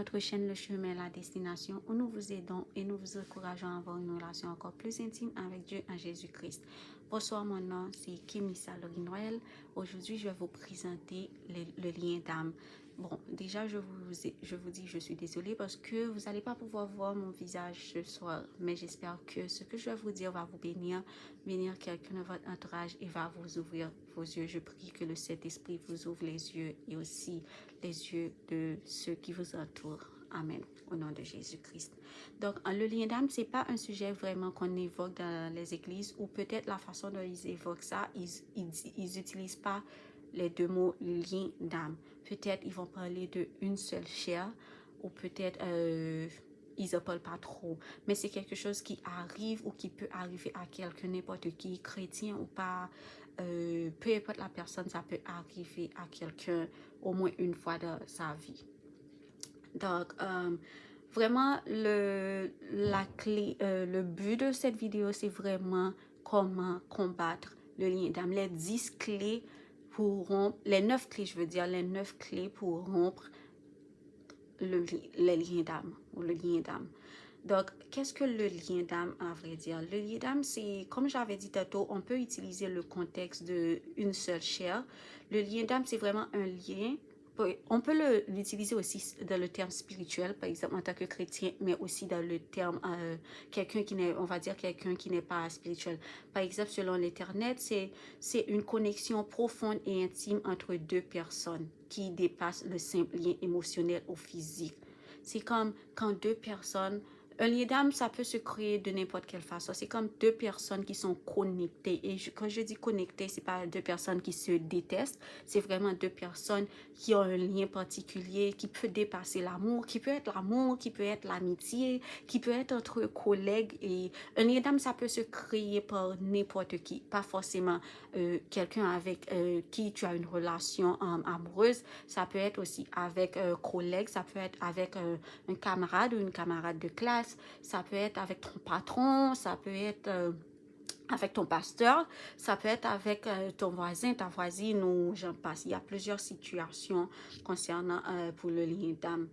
notre chaîne Le Chemin, la Destination, où nous vous aidons et nous vous encourageons à avoir une relation encore plus intime avec Dieu en Jésus-Christ. Bonsoir, mon nom c'est Kémissa Lorinoël. Aujourd'hui, je vais vous présenter le lien d'âme. Bon, déjà, je vous dis, je suis désolée parce que vous n'allez pas pouvoir voir mon visage ce soir, mais j'espère que ce que je vais vous dire va vous bénir quelqu'un de votre entourage et va vous ouvrir vos yeux. Je prie que le Saint-Esprit vous ouvre les yeux et aussi les yeux de ceux qui vous entourent. Amen. Au nom de Jésus-Christ. Donc, le lien d'âme, c'est pas un sujet vraiment qu'on évoque dans les églises, ou peut-être la façon dont ils évoquent ça, ils utilisent pas les deux mots lien d'âme. Peut-être ils vont parler de une seule chair, ou peut-être ils en parlent pas trop. Mais c'est quelque chose qui arrive ou qui peut arriver à quelqu'un, n'importe qui, chrétien ou pas, peu importe la personne, ça peut arriver à quelqu'un au moins une fois dans sa vie. Donc, vraiment, la clé, le but de cette vidéo, c'est vraiment comment combattre le lien d'âme. Les 10 clés pour rompre, les 9 clés, je veux dire, les 9 clés pour rompre les liens d'âme ou le lien d'âme. Donc, qu'est-ce que le lien d'âme, à vrai dire? Le lien d'âme, c'est, comme j'avais dit tantôt, on peut utiliser le contexte d'une seule chair. Le lien d'âme, c'est vraiment un lien. On peut l'utiliser aussi dans le terme spirituel, par exemple en tant que chrétien, mais aussi dans le terme quelqu'un qui n'est, on va dire quelqu'un qui n'est pas spirituel. Par exemple, selon l'Internet, c'est une connexion profonde et intime entre deux personnes qui dépasse le simple lien émotionnel ou physique. C'est comme quand deux personnes, un lien d'âme, ça peut se créer de n'importe quelle façon. C'est comme deux personnes qui sont connectées. Et quand je dis connectées, c'est pas deux personnes qui se détestent. C'est vraiment deux personnes qui ont un lien particulier, qui peut dépasser l'amour, qui peut être l'amitié, qui peut être entre collègues. Et un lien d'âme, ça peut se créer par n'importe qui. Pas forcément quelqu'un avec qui tu as une relation amoureuse. Ça peut être aussi avec un collègue, ça peut être avec un camarade ou une camarade de classe. Ça peut être avec ton patron, ça peut être avec ton pasteur, ça peut être avec ton voisin, ta voisine ou j'en passe. Il y a plusieurs situations concernant pour le lien d'âme.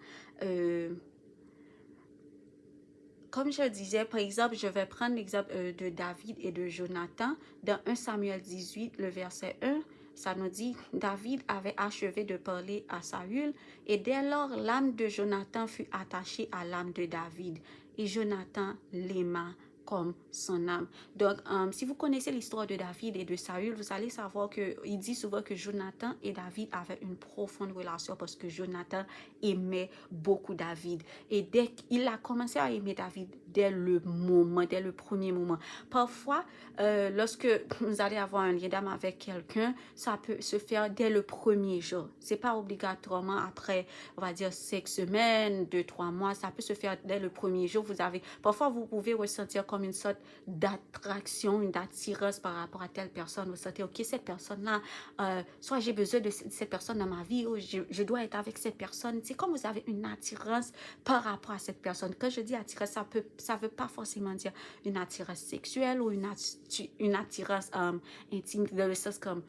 Comme je disais, par exemple, je vais prendre l'exemple de David et de Jonathan. Dans 1 Samuel 18, le verset 1, ça nous dit, David avait achevé de parler à Saül, et dès lors, l'âme de Jonathan fut attachée à l'âme de David, et Jonathan l'aima comme son âme. Donc, si vous connaissez l'histoire de David et de Saül, vous allez savoir qu'il dit souvent que Jonathan et David avaient une profonde relation parce que Jonathan aimait beaucoup David. Et dès qu'il a commencé à aimer David, dès le premier moment. Parfois, lorsque vous allez avoir un lien d'âme avec quelqu'un, ça peut se faire dès le premier jour. C'est pas obligatoirement après, on va dire, 5 semaines, 2-3 mois. Ça peut se faire dès le premier jour. Parfois, vous pouvez ressentir comme une sorte d'attraction, une attirance par rapport à telle personne. Vous sentez, ok, cette personne-là, soit j'ai besoin de cette personne dans ma vie, ou je dois être avec cette personne. C'est comme vous avez une attirance par rapport à cette personne. Quand je dis attirance, ça veut pas forcément dire une attirance sexuelle ou une attirance intime, dans le sens comme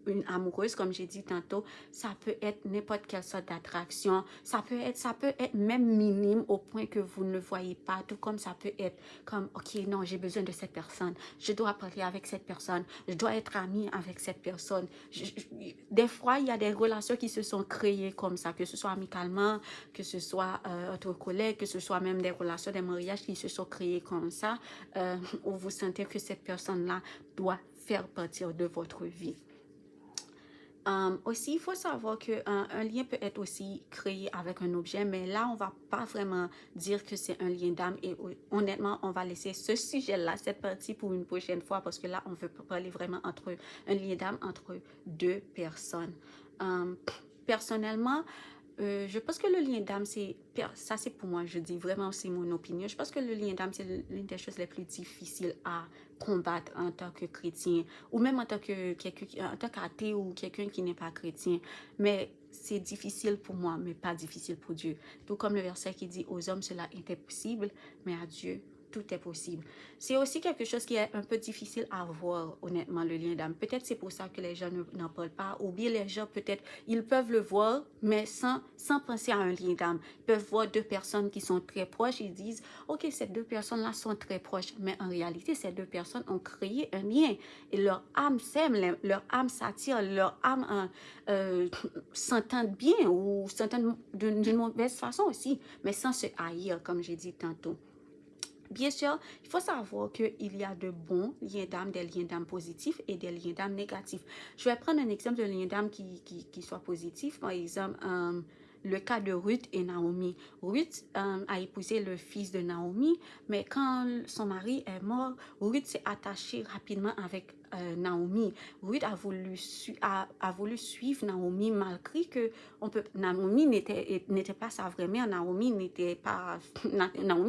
une amoureuse, comme j'ai dit tantôt. Ça peut être n'importe quelle sorte d'attraction. Ça peut être même minime au point que vous ne le voyez pas, tout comme ça peut être comme, ok, non, j'ai besoin de cette personne, je dois parler avec cette personne, je dois être amie avec cette personne. Des fois, il y a des relations qui se sont créées comme ça, que ce soit amicalement, que ce soit entre collègues, que ce soit même des relations, des mariages qui se sont créés comme ça, où vous sentez que cette personne-là doit faire partir de votre vie. Aussi, il faut savoir qu'un lien peut être aussi créé avec un objet, mais là, on va pas vraiment dire que c'est un lien d'âme et honnêtement, on va laisser ce sujet-là, cette partie pour une prochaine fois parce que là, on veut parler vraiment entre un lien d'âme entre deux personnes. Personnellement, je pense que le lien d'âme, ça c'est pour moi, je dis vraiment, c'est mon opinion. Je pense que le lien d'âme, c'est l'une des choses les plus difficiles à combattre en tant que chrétien, ou même en tant qu'athée ou quelqu'un qui n'est pas chrétien. Mais c'est difficile pour moi, mais pas difficile pour Dieu. Tout comme le verset qui dit, aux hommes cela est impossible, mais à Dieu, tout est possible. C'est aussi quelque chose qui est un peu difficile à voir, honnêtement, le lien d'âme. Peut-être c'est pour ça que les gens n'en parlent pas, ou bien les gens, peut-être, ils peuvent le voir, mais sans penser à un lien d'âme. Ils peuvent voir deux personnes qui sont très proches, ils disent, ok, ces deux personnes-là sont très proches, mais en réalité, ces deux personnes ont créé un lien, et leur âme s'aime, leur âme s'attire, leur âme s'entendent bien, ou s'entendent d'une mauvaise façon aussi, mais sans se haïr, comme j'ai dit tantôt. Bien sûr, il faut savoir qu'il y a de bons liens d'âme, des liens d'âme positifs et des liens d'âme négatifs. Je vais prendre un exemple de lien d'âme qui soit positif. Par exemple, le cas de Ruth et Naomi. Ruth a épousé le fils de Naomi, mais quand son mari est mort, Ruth s'est attachée rapidement avec Naomi. Ruth a voulu suivre Naomi malgré que Naomi n'était pas sa vraie mère, Naomi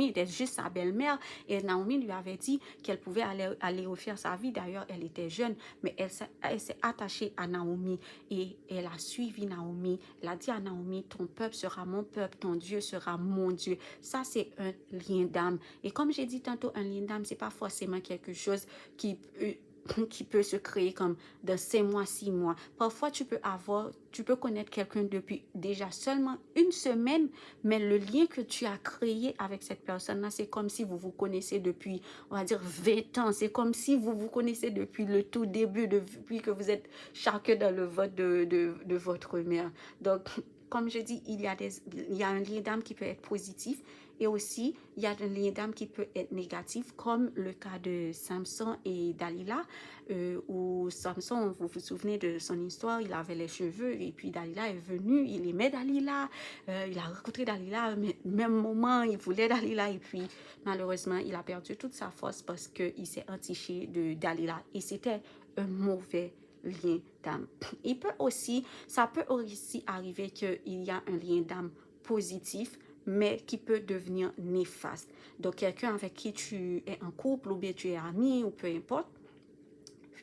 était juste sa belle-mère, et Naomi lui avait dit qu'elle pouvait aller refaire sa vie. D'ailleurs, elle était jeune, mais elle s'est attachée à Naomi et elle a suivi Naomi. Elle a dit à Naomi, ton peuple sera mon peuple, ton Dieu sera mon Dieu. Ça, c'est un lien d'âme. Et comme j'ai dit tantôt, un lien d'âme, c'est pas forcément quelque chose qui peut se créer comme dans 5 mois, 6 mois. Parfois, tu peux connaître quelqu'un depuis déjà seulement une semaine, mais le lien que tu as créé avec cette personne-là, c'est comme si vous vous connaissez depuis, on va dire, 20 ans. C'est comme si vous vous connaissez depuis le tout début, depuis que vous êtes chacun dans le vote de votre mère. Donc, comme je dis, il y a un lien d'âme qui peut être positif, et aussi, il y a un lien d'âme qui peut être négatif, comme le cas de Samson et Dalila, où Samson, vous vous souvenez de son histoire, il avait les cheveux, et puis Dalila est venue, il aimait Dalila, il a rencontré Dalila, mais même moment, il voulait Dalila, et puis malheureusement, il a perdu toute sa force parce qu'il s'est entiché de Dalila, et c'était un mauvais lien d'âme. Ça peut aussi arriver qu'il y a un lien d'âme positif, mais qui peut devenir néfaste. Donc, quelqu'un avec qui tu es en couple, ou bien tu es ami, ou peu importe.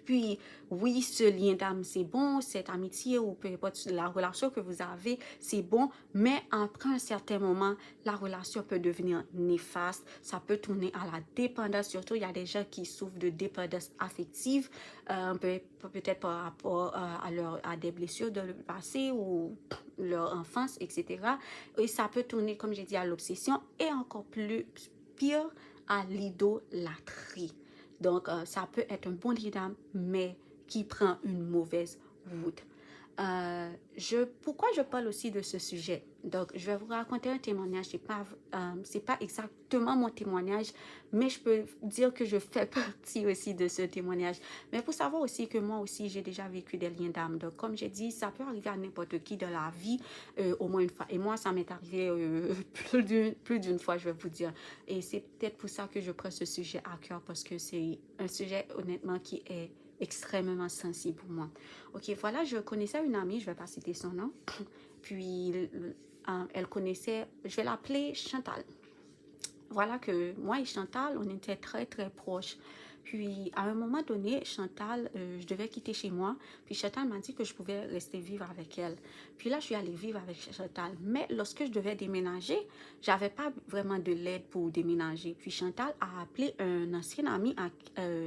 Puis, oui, ce lien d'âme, c'est bon, cette amitié, ou peu importe la relation que vous avez, c'est bon, mais après un certain moment, la relation peut devenir néfaste. Ça peut tourner à la dépendance. Surtout, il y a des gens qui souffrent de dépendance affective, peut-être par rapport à des blessures de le passé ou leur enfance, etc. Et ça peut tourner, comme j'ai dit, à l'obsession, et encore plus pire, à l'idolâtrie. Donc, ça peut être un bon lien d'âme, mais qui prend une mauvaise route. Pourquoi je parle aussi de ce sujet? Donc, je vais vous raconter un témoignage. C'est pas exactement mon témoignage, mais je peux dire que je fais partie aussi de ce témoignage. Mais pour savoir aussi que moi aussi, j'ai déjà vécu des liens d'âme. Donc, comme j'ai dit, ça peut arriver à n'importe qui dans la vie, au moins une fois. Et moi, ça m'est arrivé plus d'une fois, je vais vous dire. Et c'est peut-être pour ça que je prends ce sujet à cœur, parce que c'est un sujet, honnêtement, qui est extrêmement sensible pour moi. Ok, voilà, je connaissais une amie, je ne vais pas citer son nom, puis elle connaissait, je vais l'appeler Chantal. Voilà que moi et Chantal, on était très très proches. Puis à un moment donné, Chantal, je devais quitter chez moi. Puis Chantal m'a dit que je pouvais rester vivre avec elle. Puis là, je suis allée vivre avec Chantal. Mais lorsque je devais déménager, j'avais pas vraiment de l'aide pour déménager. Puis Chantal a appelé un ancien ami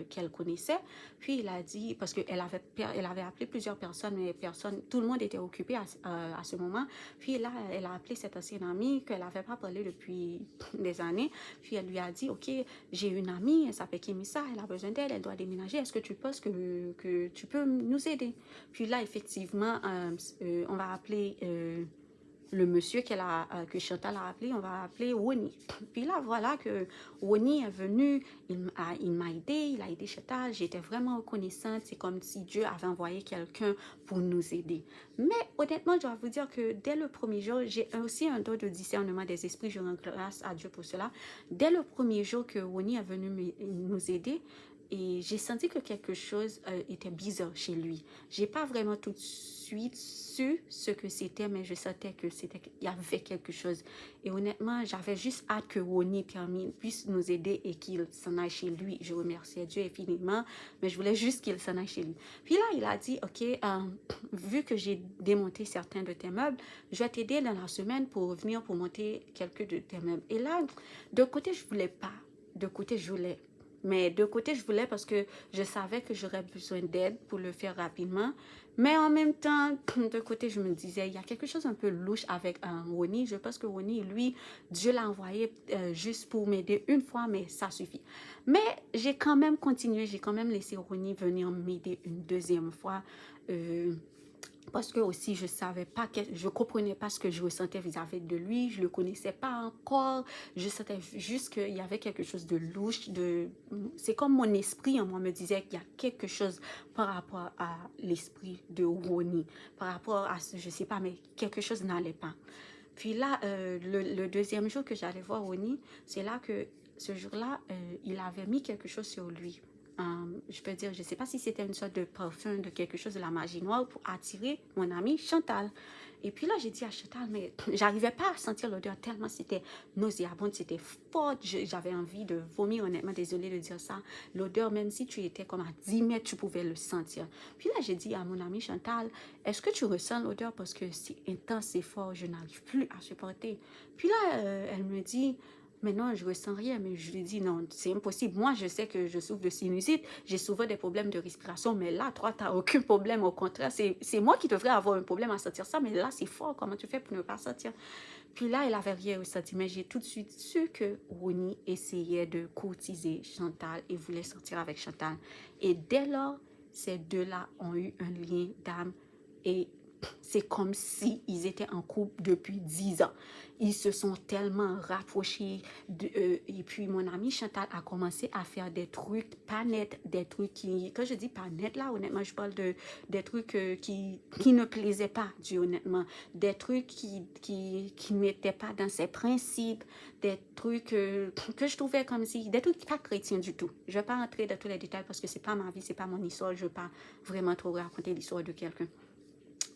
qu'elle connaissait. Puis il a dit, parce qu'elle avait appelé plusieurs personnes, mais tout le monde était occupé à ce moment. Puis là, elle a appelé cet ancien ami qu'elle n'avait pas parlé depuis des années. Puis elle lui a dit, ok, j'ai une amie, elle s'appelle Kimissa, elle a besoin d'aide, elle doit déménager, est-ce que tu penses que tu peux nous aider? Puis là, effectivement, on va appeler le monsieur que Chantal a appelé, on va appeler Woni. Puis là, voilà que Woni est venu, il m'a aidé, il a aidé Chantal, j'étais vraiment reconnaissante, c'est comme si Dieu avait envoyé quelqu'un pour nous aider. Mais honnêtement, je dois vous dire que dès le premier jour, j'ai aussi un don de discernement des esprits, je rends grâce à Dieu pour cela. Dès le premier jour que Woni est venu nous aider, et j'ai senti que quelque chose était bizarre chez lui. J'ai pas vraiment tout de suite su ce que c'était, mais je sentais qu'il y avait quelque chose. Et honnêtement, j'avais juste hâte que Woni puisse nous aider et qu'il s'en aille chez lui. Je remerciais Dieu infiniment, mais je voulais juste qu'il s'en aille chez lui. Puis là, il a dit, ok, vu que j'ai démonté certains de tes meubles, je vais t'aider dans la semaine pour venir pour monter quelques de tes meubles. Et là, de côté, je voulais pas. de côté, je voulais. Mais de côté, je voulais parce que je savais que j'aurais besoin d'aide pour le faire rapidement. Mais en même temps, de côté, je me disais, il y a quelque chose un peu louche avec Ronnie. Je pense que Ronnie, lui, Dieu l'a envoyé juste pour m'aider une fois, mais ça suffit. Mais j'ai quand même continué, j'ai quand même laissé Ronnie venir m'aider une deuxième fois. Parce que aussi je savais pas, je comprenais pas ce que je ressentais vis-à-vis de lui, je le connaissais pas encore, je sentais juste qu'il y avait quelque chose de louche, c'est comme mon esprit en moi me disait qu'il y a quelque chose par rapport à l'esprit de Ronnie, par rapport à, je sais pas, mais quelque chose n'allait pas. Puis là, le deuxième jour que j'allais voir Ronnie, c'est là que ce jour-là, il avait mis quelque chose sur lui. Je peux dire, je ne sais pas si c'était une sorte de parfum, de quelque chose de la magie noire pour attirer mon amie Chantal. Et puis là, j'ai dit à Chantal, mais j'arrivais pas à sentir l'odeur tellement c'était nauséabond, c'était fort. J'avais envie de vomir, honnêtement, désolée de dire ça. L'odeur, même si tu étais comme à 10 mètres, tu pouvais le sentir. Puis là, j'ai dit à mon amie Chantal, est-ce que tu ressens l'odeur parce que c'est intense, c'est fort, je n'arrive plus à supporter. Puis là, elle me dit, mais non, je ressens rien. Mais je lui dis, non, c'est impossible. Moi, je sais que je souffre de sinusite. J'ai souvent des problèmes de respiration. Mais là, toi, tu n'as aucun problème. Au contraire, c'est moi qui devrais avoir un problème à sentir ça. Mais là, c'est fort. Comment tu fais pour ne pas sentir? Puis là, elle avait rien ressenti. Mais j'ai tout de suite su que Ronnie essayait de courtiser Chantal et voulait sortir avec Chantal. Et dès lors, ces deux-là ont eu un lien d'âme. Et c'est comme si ils étaient en couple depuis 10 ans. Ils se sont tellement rapprochés. Et puis, mon amie Chantal a commencé à faire des trucs pas nets, des trucs qui, quand je dis pas nets, là, honnêtement, je parle des trucs qui ne plaisaient pas, Dieu, honnêtement. Des trucs qui n'étaient pas dans ses principes, des trucs que je trouvais comme si, des trucs pas chrétiens du tout. Je ne vais pas entrer dans tous les détails parce que c'est pas ma vie, c'est pas mon histoire. Je ne veux pas vraiment trop raconter l'histoire de quelqu'un.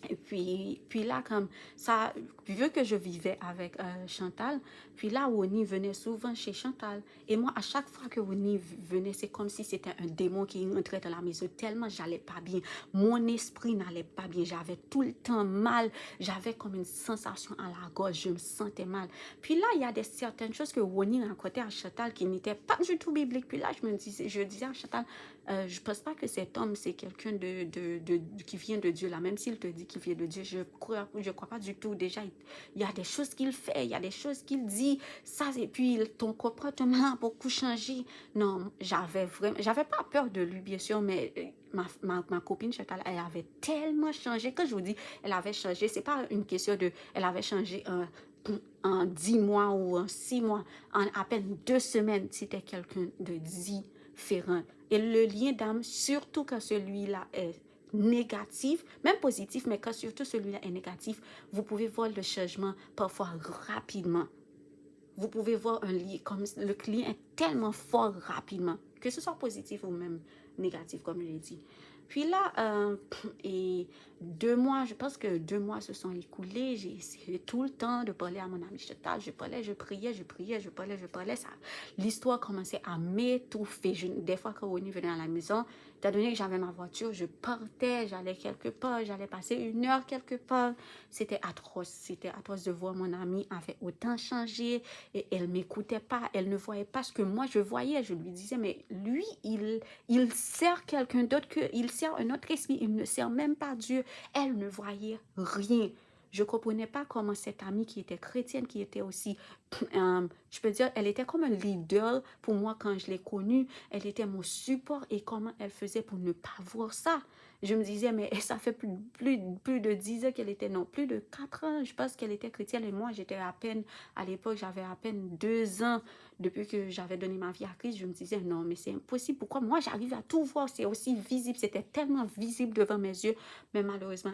Et puis là, comme ça, vu que je vivais avec Chantal, puis là, Ronnie venait souvent chez Chantal. Et moi, à chaque fois que Ronnie venait, c'est comme si c'était un démon qui entrait dans la maison. Tellement j'allais pas bien. Mon esprit n'allait pas bien. J'avais tout le temps mal. J'avais comme une sensation à la gorge. Je me sentais mal. Puis là, il y a certaines choses que Ronnie racontait à Chantal qui n'étaient pas du tout bibliques. Puis là, je disais à Chantal, je ne pense pas que cet homme, c'est quelqu'un qui vient de Dieu là. Même s'il te dit qu'il vient de Dieu, je crois pas du tout. Déjà, il y a des choses qu'il fait, il y a des choses qu'il dit. Ça, et puis ton comportement a beaucoup changé. Non, j'avais pas peur de lui, bien sûr, mais ma copine Chantal, elle avait tellement changé. Quand je vous dis, elle avait changé, c'est pas une question de, elle avait changé en 10 mois ou en 6 mois. En à peine 2 semaines, c'était quelqu'un de différent. Et le lien d'âme, surtout quand celui-là est négatif, même positif, mais quand surtout celui-là est négatif, vous pouvez voir le changement parfois rapidement. Vous pouvez voir un lien, comme le lien est tellement fort rapidement, que ce soit positif ou même négatif, comme je l'ai dit. Puis là, et 2 mois, je pense que 2 mois se sont écoulés. J'ai essayé tout le temps de parler à mon ami Chantal. Je parlais, je priais, je parlais. L'histoire commençait à m'étouffer. Des fois, quand Ronnie venait à la maison, étant donné que j'avais ma voiture, je partais, j'allais quelque part, j'allais passer 1 heure quelque part. C'était atroce de voir mon amie avait autant changé et elle ne m'écoutait pas, elle ne voyait pas ce que moi je voyais. Je lui disais, mais lui, il sert quelqu'un d'autre, il sert un autre esprit, il ne sert même pas Dieu. Elle ne voyait rien. Je ne comprenais pas comment cette amie qui était chrétienne, qui était aussi, je peux dire, elle était comme un leader pour moi quand je l'ai connue. Elle était mon support et comment elle faisait pour ne pas voir ça. Je me disais, mais ça fait plus de 10 ans qu'elle était, non, plus de 4 ans, je pense qu'elle était chrétienne et moi, j'étais à peine, à l'époque, j'avais à peine 2 ans depuis que j'avais donné ma vie à Christ. Je me disais, non, mais c'est impossible. Pourquoi moi, j'arrive à tout voir? C'est aussi visible, c'était tellement visible devant mes yeux. Mais malheureusement,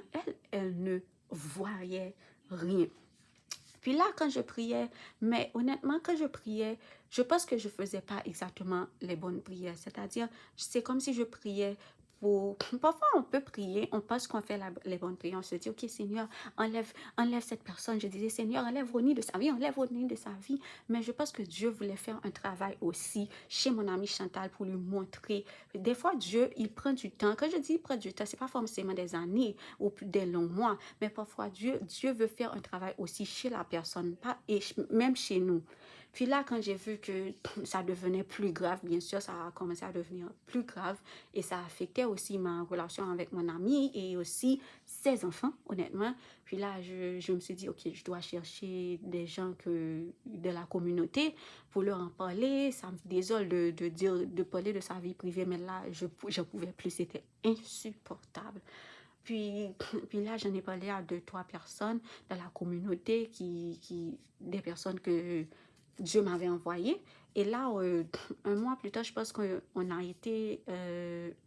elle ne voyait rien. Puis là, quand je priais, mais honnêtement, quand je priais, je pense que je ne faisais pas exactement les bonnes prières. C'est-à-dire, c'est comme si je priais pour... Parfois, on peut prier, on pense qu'on fait les bonnes prières. On se dit, OK, Seigneur, enlève cette personne. Je disais, Seigneur, enlève Ronnie de sa vie, enlève Ronnie de sa vie. Mais je pense que Dieu voulait faire un travail aussi chez mon amie Chantal pour lui montrer. Des fois, Dieu, il prend du temps. Quand je dis il prend du temps, ce n'est pas forcément des années ou des longs mois, mais parfois, Dieu veut faire un travail aussi chez la personne, pas, et même chez nous. Puis là, quand j'ai vu que ça devenait plus grave, bien sûr, ça a commencé à devenir plus grave et ça affectait aussi ma relation avec mon ami et aussi ses enfants, honnêtement. Puis là, je me suis dit, OK, je dois chercher des gens de la communauté pour leur en parler. Ça me désole de parler de sa vie privée, mais là, je ne pouvais plus. C'était insupportable. Puis, puis là, j'en ai parlé à 2, 3 personnes de la communauté, des personnes que Dieu m'avait envoyées. Et là, un mois plus tard, je pense qu'on a été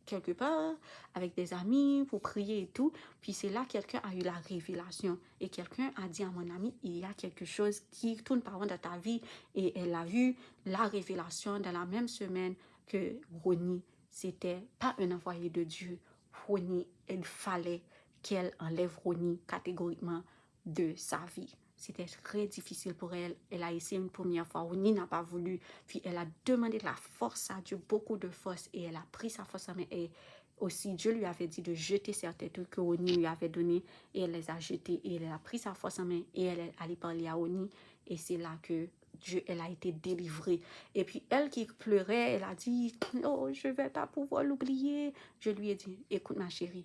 quelque part avec des amis pour prier et tout. Puis c'est là que quelqu'un a eu la révélation. Et quelqu'un a dit à mon ami, il y a quelque chose qui tourne par dans ta vie. Et elle a eu la révélation dans la même semaine que Ronnie, c'était pas un envoyé de Dieu. Ronnie, il fallait qu'elle enlève Ronnie catégoriquement de sa vie. C'était très difficile pour elle. Elle a essayé une première fois. Ronnie n'a pas voulu. Puis elle a demandé de la force à Dieu, beaucoup de force. Et elle a pris sa force en main. Et aussi, Dieu lui avait dit de jeter certains trucs que Ronnie lui avait donnés. Et elle les a jetés. Et elle a pris sa force en main. Et elle est allée parler à Ronnie. Et c'est là que elle a été délivrée. Et puis, elle qui pleurait, elle a dit, oh, je ne vais pas pouvoir l'oublier. Je lui ai dit, écoute ma chérie,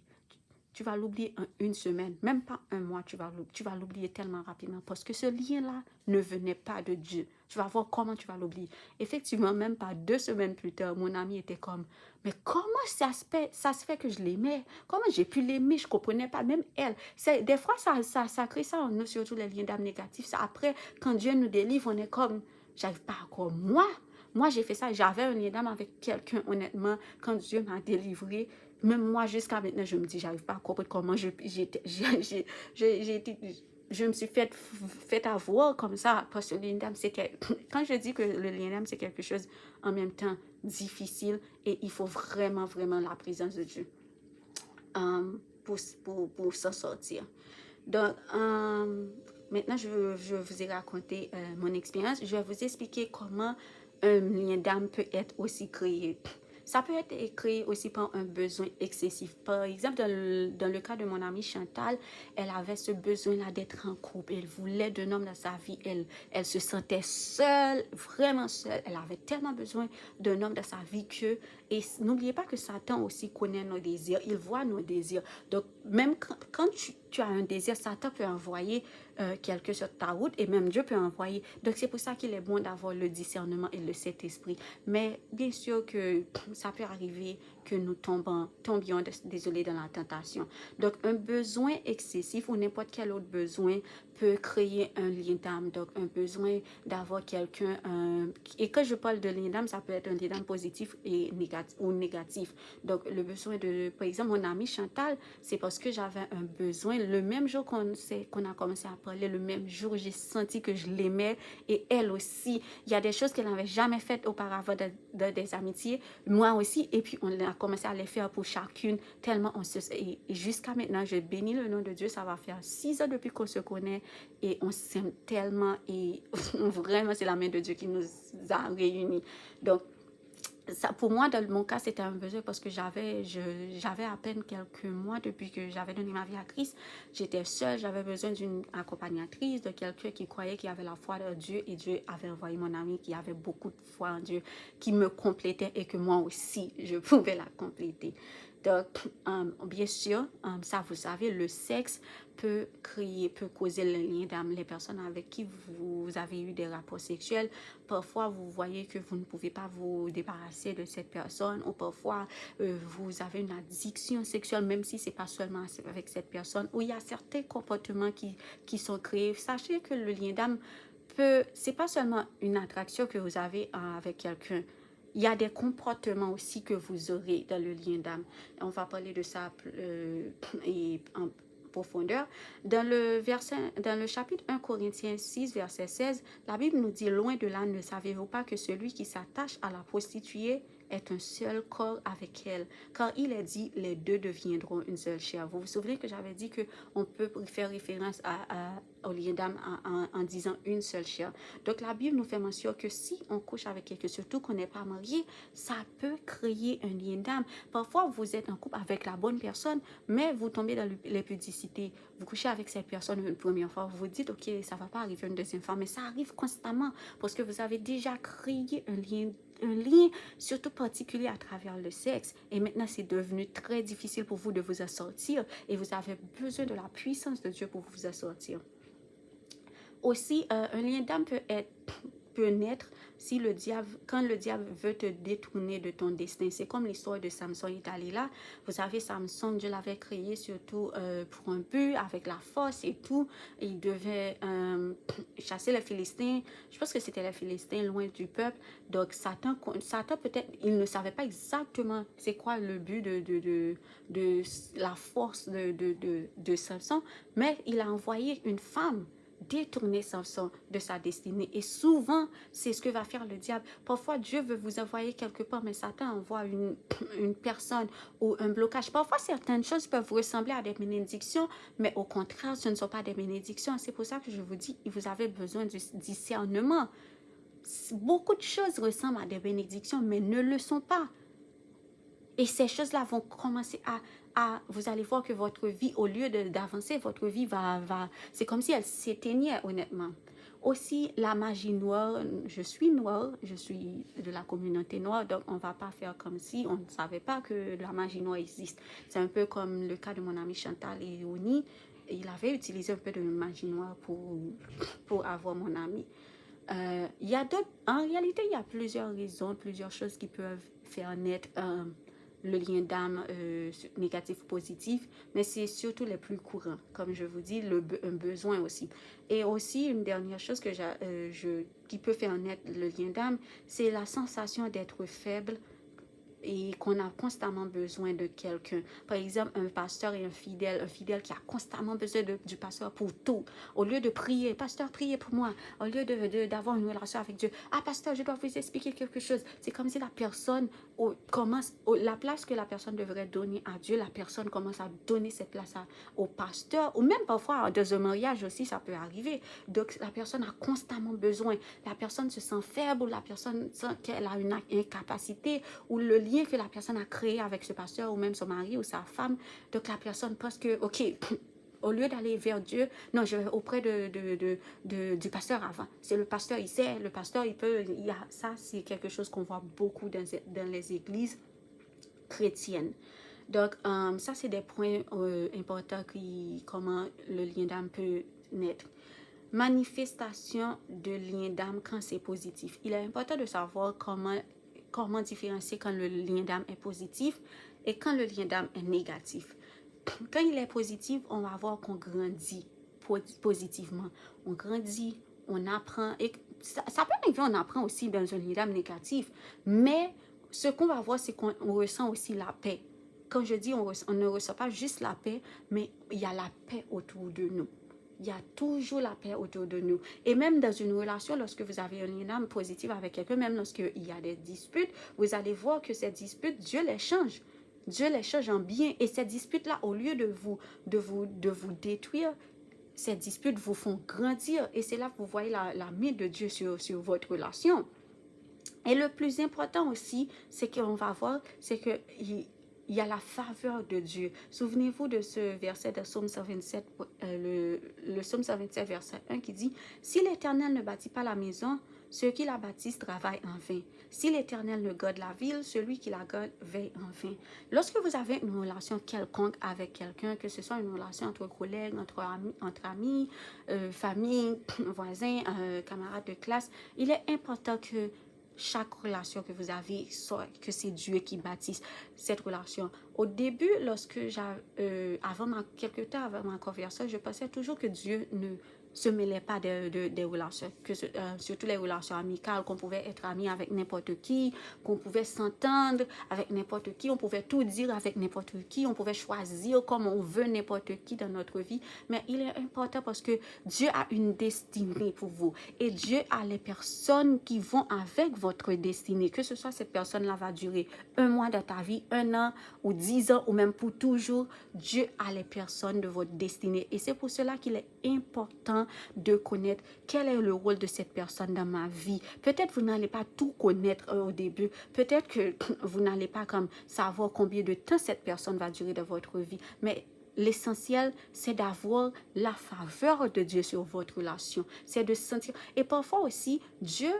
tu vas l'oublier en une semaine, même pas un mois, tu vas l'oublier tellement rapidement parce que ce lien-là ne venait pas de Dieu. Tu vas voir comment tu vas l'oublier. Effectivement, même pas 2 semaines plus tard, mon ami était comme, mais comment ça se fait que je l'aimais? Comment j'ai pu l'aimer? Je ne comprenais pas, même elle. Des fois, ça crée ça en nous, surtout les liens d'âme négatifs. Ça, après, quand Dieu nous délivre, on est comme, j'arrive pas encore, moi, j'ai fait ça. J'avais un lien d'âme avec quelqu'un, honnêtement, quand Dieu m'a délivré. Même moi, jusqu'à maintenant, je me dis, j'arrive pas à comprendre comment je me suis fait avoir comme ça. Parce que le lien d'âme, quand je dis que le lien d'âme, c'est quelque chose en même temps difficile et il faut vraiment, vraiment la présence de Dieu pour s'en sortir. Donc, maintenant, je vous ai raconté mon expérience. Je vais vous expliquer comment un lien d'âme peut être aussi créé. Ça peut être créé aussi par un besoin excessif. Par exemple, dans le cas de mon amie Chantal, elle avait ce besoin-là d'être en couple. Elle voulait d'un homme dans sa vie. Elle se sentait seule, vraiment seule. Elle avait tellement besoin d'un homme dans sa vie que... Et n'oubliez pas que Satan aussi connaît nos désirs. Il voit nos désirs. Donc, même quand tu as un désir, Satan peut envoyer quelqu'un sur ta route et même Dieu peut envoyer. Donc, c'est pour ça qu'il est bon d'avoir le discernement et le Saint-Esprit. Mais bien sûr que ça peut arriver que nous tombions, désolé, dans la tentation. Donc, un besoin excessif ou n'importe quel autre besoin peut créer un lien d'âme. Donc, un besoin d'avoir quelqu'un. Et quand je parle de lien d'âme, ça peut être un lien d'âme positif et négatif. Donc, le besoin par exemple, mon amie Chantal, c'est parce que j'avais un besoin. Le même jour qu'on a commencé à parler, le même jour, j'ai senti que je l'aimais. Et elle aussi, il y a des choses qu'elle n'avait jamais faites auparavant dans des amitiés. Moi aussi. Et puis, on a commencé à les faire pour chacune. Tellement et jusqu'à maintenant, je bénis le nom de Dieu. Ça va faire 6 ans depuis qu'on se connaît. Et on s'aime tellement. Et vraiment, c'est la main de Dieu qui nous a réunis. Donc, ça, pour moi, dans mon cas, c'était un besoin parce que j'avais à peine quelques mois depuis que j'avais donné ma vie à Christ. J'étais seule, j'avais besoin d'une accompagnatrice, de quelqu'un qui croyait qu'il avait la foi en Dieu et Dieu avait envoyé mon ami qui avait beaucoup de foi en Dieu, qui me complétait et que moi aussi, je pouvais la compléter. Donc, bien sûr, ça vous savez, le sexe peut causer le lien d'âme. Les personnes avec qui vous avez eu des rapports sexuels, parfois vous voyez que vous ne pouvez pas vous débarrasser de cette personne ou parfois vous avez une addiction sexuelle, même si ce n'est pas seulement avec cette personne, ou il y a certains comportements qui sont créés. Sachez que le lien d'âme c'est pas seulement une attraction que vous avez avec quelqu'un. Il y a des comportements aussi que vous aurez dans le lien d'âme. On va parler de ça en profondeur. Dans le chapitre 1 Corinthiens 6, verset 16, la Bible nous dit, loin de là, ne savez-vous pas que celui qui s'attache à la prostituée est un seul corps avec elle. Car il est dit, les deux deviendront une seule chair. Vous vous souvenez que j'avais dit qu'on peut faire référence au lien d'âme en disant une seule chair. Donc la Bible nous fait mention que si on couche avec quelqu'un, surtout qu'on n'est pas marié, ça peut créer un lien d'âme. Parfois, vous êtes en couple avec la bonne personne, mais vous tombez dans l'impudicité. Vous couchez avec cette personne une première fois, vous vous dites, ok, ça ne va pas arriver une deuxième fois, mais ça arrive constamment parce que vous avez déjà créé un lien surtout particulier à travers le sexe. Et maintenant, c'est devenu très difficile pour vous de vous en sortir et vous avez besoin de la puissance de Dieu pour vous en sortir. Aussi, un lien d'âme peut naître si quand le diable veut te détourner de ton destin. C'est comme l'histoire de Samson. Il est allé là. Vous savez, Samson, Dieu l'avait créé surtout pour un but, avec la force et tout. Il devait chasser les Philistins. Je pense que c'était les Philistins loin du peuple. Donc, Satan peut-être, il ne savait pas exactement c'est quoi le but de la force de Samson, mais il a envoyé une femme détourner Samson de sa destinée. Et souvent, c'est ce que va faire le diable. Parfois, Dieu veut vous envoyer quelque part, mais Satan envoie une personne ou un blocage. Parfois, certaines choses peuvent ressembler à des bénédictions, mais au contraire, ce ne sont pas des bénédictions. C'est pour ça que je vous dis, vous avez besoin du discernement. Beaucoup de choses ressemblent à des bénédictions, mais ne le sont pas. Et ces choses-là vont commencer vous allez voir que votre vie, au lieu d'avancer, votre vie c'est comme si elle s'éteignait, honnêtement. Aussi, la magie noire, je suis noire, je suis de la communauté noire, donc on ne va pas faire comme si on ne savait pas que la magie noire existe. C'est un peu comme le cas de mon ami Chantal et Oni. Il avait utilisé un peu de magie noire pour avoir mon ami. En réalité, il y a plusieurs raisons, plusieurs choses qui peuvent faire naître le lien d'âme négatif ou positif, mais c'est surtout les plus courants, comme je vous dis, un besoin aussi. Et aussi, une dernière chose qui peut faire naître le lien d'âme, c'est la sensation d'être faible et qu'on a constamment besoin de quelqu'un. Par exemple, un pasteur et un fidèle qui a constamment besoin du pasteur pour tout. Au lieu de prier, pasteur, priez pour moi. Au lieu d'avoir une relation avec Dieu, ah, pasteur, je dois vous expliquer quelque chose. C'est comme si la personne la place que la personne devrait donner à Dieu, la personne commence à donner cette place au pasteur, ou même parfois dans un mariage aussi, ça peut arriver. Donc, la personne a constamment besoin. La personne se sent faible, ou la personne sent qu'elle a une incapacité, ou le lien que la personne a créé avec ce pasteur, ou même son mari ou sa femme. Donc, la personne pense que, ok, au lieu d'aller vers Dieu, non, je vais auprès du pasteur avant. C'est le pasteur, il sait, le pasteur, ça, c'est quelque chose qu'on voit beaucoup dans les églises chrétiennes. Donc, ça, c'est des points importants comment le lien d'âme peut naître. Manifestation de lien d'âme quand c'est positif. Il est important de savoir comment différencier quand le lien d'âme est positif et quand le lien d'âme est négatif. Quand il est positif, on va voir qu'on grandit positivement. On grandit, on apprend. Et ça peut arriver, on apprend aussi dans un lien d'âme négatif. Mais ce qu'on va voir, c'est qu'on ressent aussi la paix. Quand je dis on ne ressent pas juste la paix, mais il y a la paix autour de nous. Il y a toujours la paix autour de nous. Et même dans une relation, lorsque vous avez un lien d'âme positif avec quelqu'un, même lorsqu'il y a des disputes, vous allez voir que ces disputes, Dieu les change. Dieu les change en bien. Et ces disputes-là, au lieu de vous détruire, ces disputes vous font grandir. Et c'est là que vous voyez la main de Dieu sur votre relation. Et le plus important aussi, c'est qu'on va voir, c'est que il y a la faveur de Dieu. Souvenez-vous de ce verset de Psaume 127, le Psaume 127, verset 1 qui dit « Si l'Éternel ne bâtit pas la maison, ceux qui la bâtissent travaillent en vain. Si l'Éternel ne garde la ville, celui qui la garde veille en vain. » Lorsque vous avez une relation quelconque avec quelqu'un, que ce soit une relation entre collègues, entre amis, famille, voisins, camarades de classe, il est important que chaque relation que vous avez, que c'est Dieu qui bâtisse cette relation. Au début, quelque temps avant ma conversion, je pensais toujours que Dieu ne se mêlait pas des relations, surtout les relations amicales, qu'on pouvait être amis avec n'importe qui, qu'on pouvait s'entendre avec n'importe qui, on pouvait tout dire avec n'importe qui, on pouvait choisir comme on veut n'importe qui dans notre vie. Mais il est important parce que Dieu a une destinée pour vous et Dieu a les personnes qui vont avec votre destinée, que ce soit cette personne-là va durer 1 mois dans ta vie, 1 an ou 10 ans ou même pour toujours. Dieu a les personnes de votre destinée et c'est pour cela qu'il est important de connaître quel est le rôle de cette personne dans ma vie. Peut-être vous n'allez pas tout connaître au début, peut-être que vous n'allez pas comme savoir combien de temps cette personne va durer dans votre vie, mais l'essentiel, c'est d'avoir la faveur de Dieu sur votre relation. C'est de sentir. Et parfois aussi, Dieu,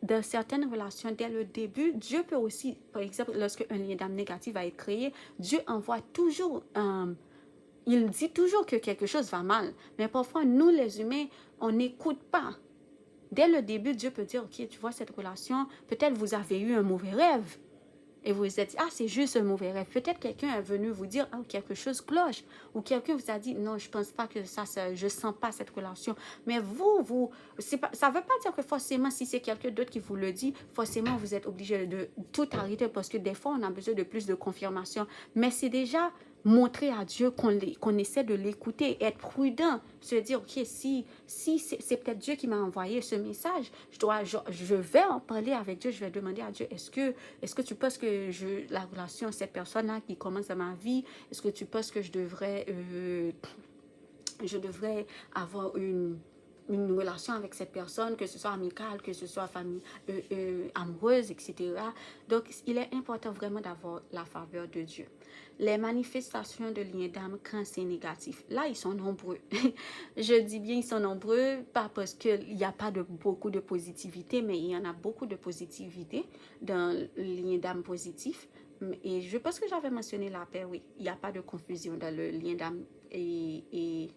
dans certaines relations, dès le début, Dieu peut aussi, par exemple, lorsque un lien d'âme négatif va être créé, Dieu envoie toujours il dit toujours que quelque chose va mal. Mais parfois, nous, les humains, on n'écoute pas. Dès le début, Dieu peut dire, OK, tu vois cette relation, peut-être vous avez eu un mauvais rêve. Et vous vous êtes dit, ah, c'est juste un mauvais rêve. Peut-être quelqu'un est venu vous dire, ah, quelque chose cloche. Ou quelqu'un vous a dit, non, je ne pense pas que je ne sens pas cette relation. Mais ça ne veut pas dire que forcément, si c'est quelqu'un d'autre qui vous le dit, forcément, vous êtes obligé de tout arrêter parce que des fois, on a besoin de plus de confirmation. Mais c'est déjà montrer à Dieu qu'on essaie de l'écouter, être prudent, se dire, OK, si c'est peut-être Dieu qui m'a envoyé ce message, je vais en parler avec Dieu, je vais demander à Dieu, est-ce que tu penses que la relation, cette personne-là qui commence dans ma vie, est-ce que tu penses que je devrais avoir une relation avec cette personne, que ce soit amicale, que ce soit famille, amoureuse, etc. Donc, il est important vraiment d'avoir la faveur de Dieu. Les manifestations de liens d'âme quand c'est négatif, là, ils sont nombreux. Je dis bien ils sont nombreux, pas parce qu'il n'y a pas beaucoup de positivité, mais il y en a beaucoup de positivité dans le lien d'âme positif. Et je pense que j'avais mentionné la paix, oui. Il n'y a pas de confusion dans le lien d'âme et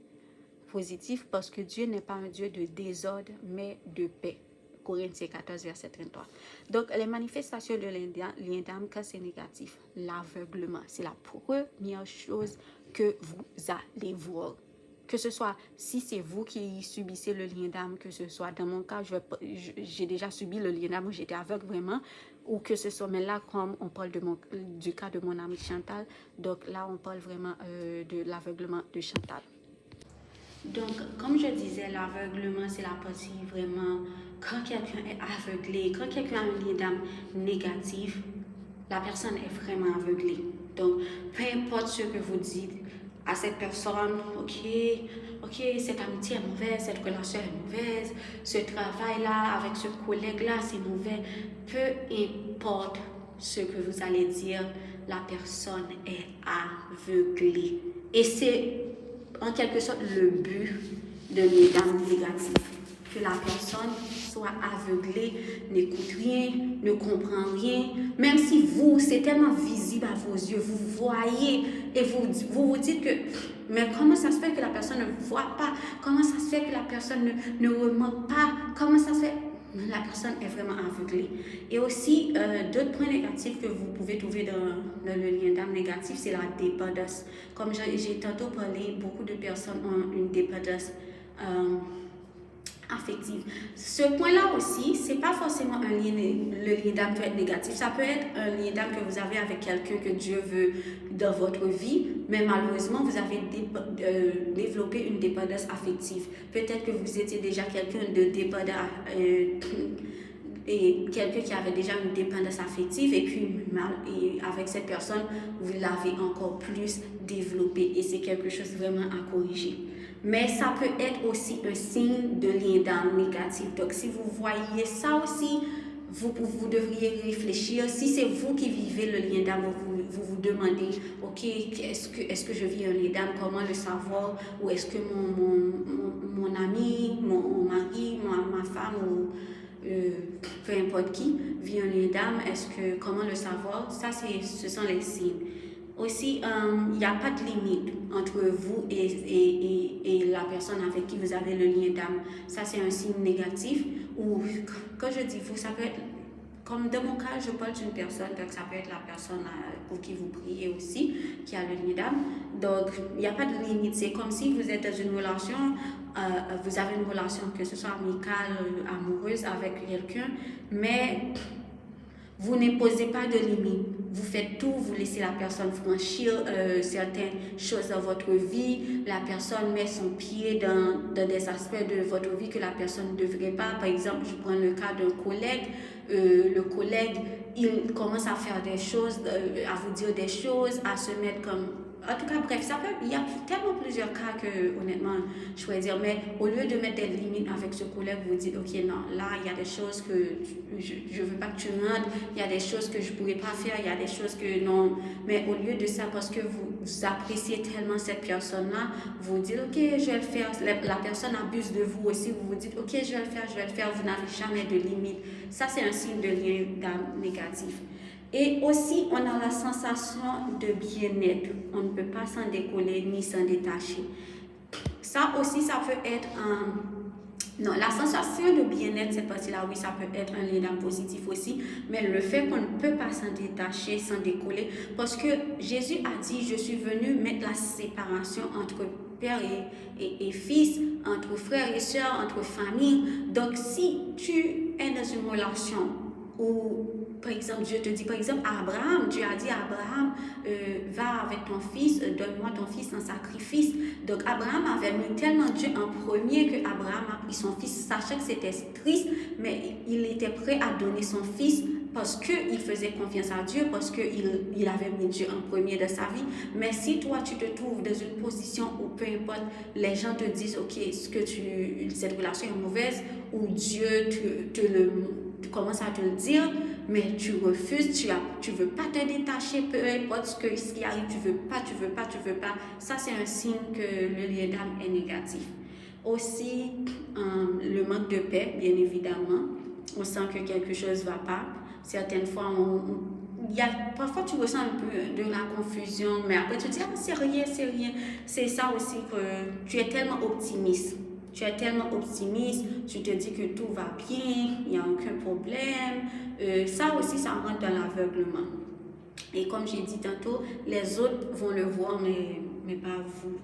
positif parce que Dieu n'est pas un Dieu de désordre, mais de paix. Corinthiens 14, verset 33. Donc, les manifestations de lien d'âme, quand c'est négatif, l'aveuglement, c'est la première chose que vous allez voir. Que ce soit, si c'est vous qui subissez le lien d'âme, que ce soit dans mon cas, j'ai déjà subi le lien d'âme où j'étais aveugle vraiment, ou que ce soit, mais là, comme on parle du cas de mon amie Chantal, donc là, on parle vraiment de l'aveuglement de Chantal. Donc, comme je disais, l'aveuglement, c'est la partie vraiment, quand quelqu'un est aveuglé, quand quelqu'un a un lien d'âme négatif, la personne est vraiment aveuglée. Donc, peu importe ce que vous dites à cette personne, ok, cette amitié est mauvaise, cette relation est mauvaise, ce travail-là avec ce collègue-là, c'est mauvais. Peu importe ce que vous allez dire, la personne est aveuglée. Et c'est en quelque sorte le but de lien d'âme négatif. Que la personne soit aveuglée, n'écoute rien, ne comprend rien. Même si c'est tellement visible à vos yeux, vous voyez et vous dites que, mais comment ça se fait que la personne ne voit pas? Comment ça se fait que la personne ne remarque pas? Comment ça se fait? La personne est vraiment aveuglée. Et aussi, d'autres points négatifs que vous pouvez trouver dans le lien d'âme négatif, c'est la dépendance. Comme j'ai tantôt parlé, beaucoup de personnes ont une dépendance affective. Ce point-là aussi, c'est pas forcément le lien d'âme peut être négatif. Ça peut être un lien d'âme que vous avez avec quelqu'un que Dieu veut dans votre vie, mais malheureusement, vous avez développé une dépendance affective. Peut-être que vous étiez déjà quelqu'un de dépendant et quelqu'un qui avait déjà une dépendance affective et puis avec cette personne, vous l'avez encore plus développé et c'est quelque chose vraiment à corriger. Mais ça peut être aussi un signe de lien d'âme négatif. Donc, si vous voyez ça aussi, vous devriez réfléchir. Si c'est vous qui vivez le lien d'âme, vous demandez, OK, est-ce que je vis un lien d'âme? Comment le savoir? Ou est-ce que mon ami, mon mari, ma femme, ou peu importe qui, vit un lien d'âme? Comment le savoir? Ça, ce sont les signes. Aussi, il n'y a pas de limite entre vous et la personne avec qui vous avez le lien d'âme. Ça, c'est un signe négatif. Ou, quand je dis vous, ça peut être comme dans mon cas, je parle d'une personne, donc ça peut être la personne pour qui vous priez aussi, qui a le lien d'âme. Donc, il n'y a pas de limite. C'est comme si vous êtes dans une relation, vous avez une relation, que ce soit amicale, amoureuse avec quelqu'un, mais vous n'imposez pas de limite. Vous faites tout, vous laissez la personne franchir certaines choses dans votre vie. La personne met son pied dans des aspects de votre vie que la personne ne devrait pas. Par exemple, je prends le cas d'un collègue. Le collègue, il commence à faire des choses, à vous dire des choses, à se mettre comme... En tout cas, bref, il y a tellement plusieurs cas que, honnêtement, je pourrais dire, mais au lieu de mettre des limites avec ce collègue, vous dites, ok, non, là, il y a des choses que je ne veux pas que tu rentres, il y a des choses que je ne pourrais pas faire, il y a des choses que non. Mais au lieu de ça, parce que vous appréciez tellement cette personne-là, vous dites, ok, je vais le faire. La personne abuse de vous aussi, vous vous dites, ok, je vais le faire, vous n'avez jamais de limite. Ça, c'est un signe de lien d'âme négatif. Et aussi, on a la sensation de bien-être. On ne peut pas s'en décoller ni s'en détacher. Ça aussi, ça peut être non, la sensation de bien-être, cette partie-là, oui, ça peut être un lien d'âme positif aussi, mais le fait qu'on ne peut pas s'en détacher, s'en décoller, parce que Jésus a dit, je suis venu mettre la séparation entre père et fils, entre frères et sœurs, entre familles. Donc, si tu es dans une relation où, par exemple, Dieu te dit, par exemple, Abraham, Dieu a dit à Abraham, va avec ton fils, donne-moi ton fils en sacrifice. Donc, Abraham avait mis tellement Dieu en premier que Abraham a pris son fils, sachant que c'était triste, mais il était prêt à donner son fils parce qu'il faisait confiance à Dieu, parce qu'il avait mis Dieu en premier de sa vie. Mais si toi, tu te trouves dans une position où, peu importe, les gens te disent, ok, cette relation est mauvaise, ou Dieu tu commences à te le dire, mais tu refuses, tu veux pas te détacher, peu importe ce qui arrive, tu veux pas. Ça, c'est un signe que le lien d'âme est négatif. Aussi, le manque de paix, bien évidemment. On sent que quelque chose ne va pas. Certaines fois, parfois tu ressens un peu de la confusion, mais après tu te dis, ah, c'est rien. C'est ça aussi que tu es tellement optimiste. Tu te dis que tout va bien, il n'y a aucun problème. Ça aussi, ça rentre dans l'aveuglement. Et comme j'ai dit tantôt, les autres vont le voir, mais pas vous.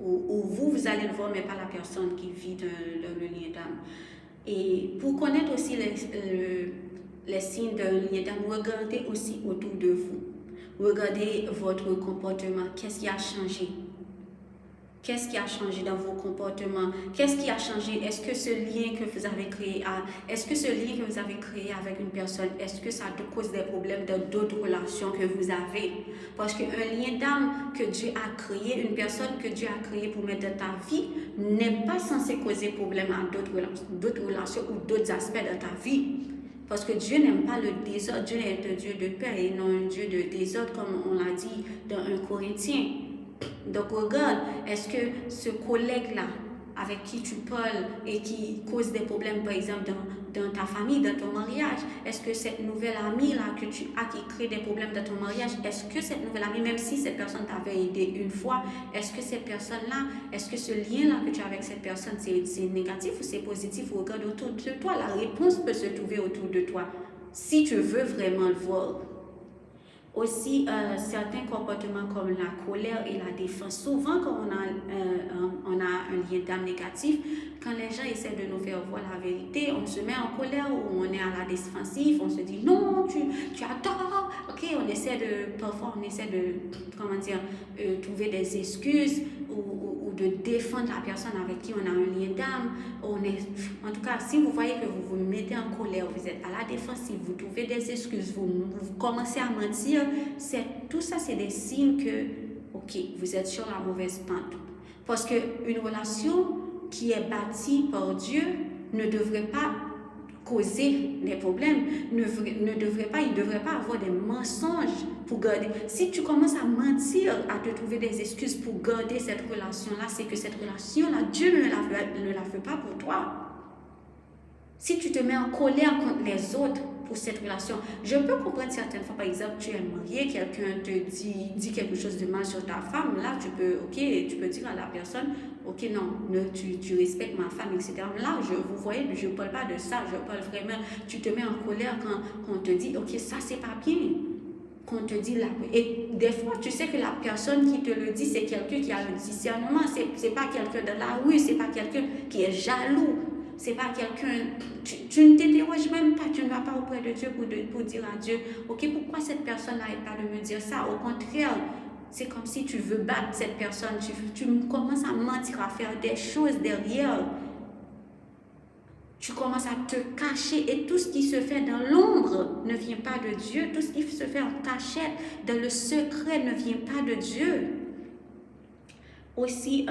Ou vous allez le voir, mais pas la personne qui vit dans le lien d'âme. Et pour connaître aussi les signes d'un lien d'âme, regardez aussi autour de vous. Regardez votre comportement. Qu'est-ce qui a changé? Qu'est-ce qui a changé dans vos comportements? Qu'est-ce qui a changé? Est-ce que ce lien que vous avez créé avec une personne, est-ce que ça cause des problèmes dans d'autres relations que vous avez? Parce qu'un lien d'âme que Dieu a créé, une personne que Dieu a créée pour mettre dans ta vie, n'est pas censé causer problème à d'autres relations ou d'autres aspects de ta vie. Parce que Dieu n'aime pas le désordre. Dieu est un Dieu de paix et non un Dieu de désordre, comme on l'a dit dans 1 Corinthiens. Donc regarde, est-ce que ce collègue-là avec qui tu parles et qui cause des problèmes, par exemple, dans ta famille, dans ton mariage, est-ce que cette nouvelle amie-là que tu as qui crée des problèmes dans ton mariage, est-ce que cette nouvelle amie, même si cette personne t'avait aidé une fois, est-ce que cette personne-là, est-ce que ce lien-là que tu as avec cette personne, c'est négatif ou c'est positif? Regarde autour de toi, la réponse peut se trouver autour de toi, si tu veux vraiment le voir. Aussi, certains comportements comme la colère et la défense. Souvent, quand on a un lien d'âme négatif, quand les gens essaient de nous faire voir la vérité, on se met en colère ou on est à la défensive, on se dit non, tu as tort. Ok, parfois on essaie de trouver des excuses ou de défendre la personne avec qui on a un lien d'âme. En tout cas, si vous voyez que vous vous mettez en colère, vous êtes à la défensive, vous trouvez des excuses, vous commencez à mentir, tout ça, c'est des signes que, ok, vous êtes sur la mauvaise pente. Parce qu'une relation qui est bâtie par Dieu ne devrait pas causer des problèmes, il ne devrait pas avoir des mensonges pour garder. Si tu commences à mentir, à te trouver des excuses pour garder cette relation-là, c'est que cette relation-là, Dieu ne la veut pas pour toi. Si tu te mets en colère contre les autres pour cette relation, je peux comprendre certaines fois, par exemple, tu es marié, quelqu'un te dit quelque chose de mal sur ta femme, là tu peux dire à la personne, ok, non, tu respectes ma femme, etc. Là, vous voyez, je ne parle pas de ça, je parle vraiment, tu te mets en colère quand on te dit, ok, ça c'est pas bien. Qu'on te dit là. Et des fois, tu sais que la personne qui te le dit, c'est quelqu'un qui a le discernement, c'est pas quelqu'un de la rue, c'est pas quelqu'un qui est jaloux. C'est pas quelqu'un, tu ne t'interroges même pas, tu ne vas pas auprès de Dieu pour dire à Dieu, ok, pourquoi cette personne n'arrête pas de me dire ça? Au contraire, c'est comme si tu veux battre cette personne, tu commences à mentir, à faire des choses derrière. Tu commences à te cacher et tout ce qui se fait dans l'ombre ne vient pas de Dieu. Tout ce qui se fait en cachette, dans le secret, ne vient pas de Dieu. Aussi,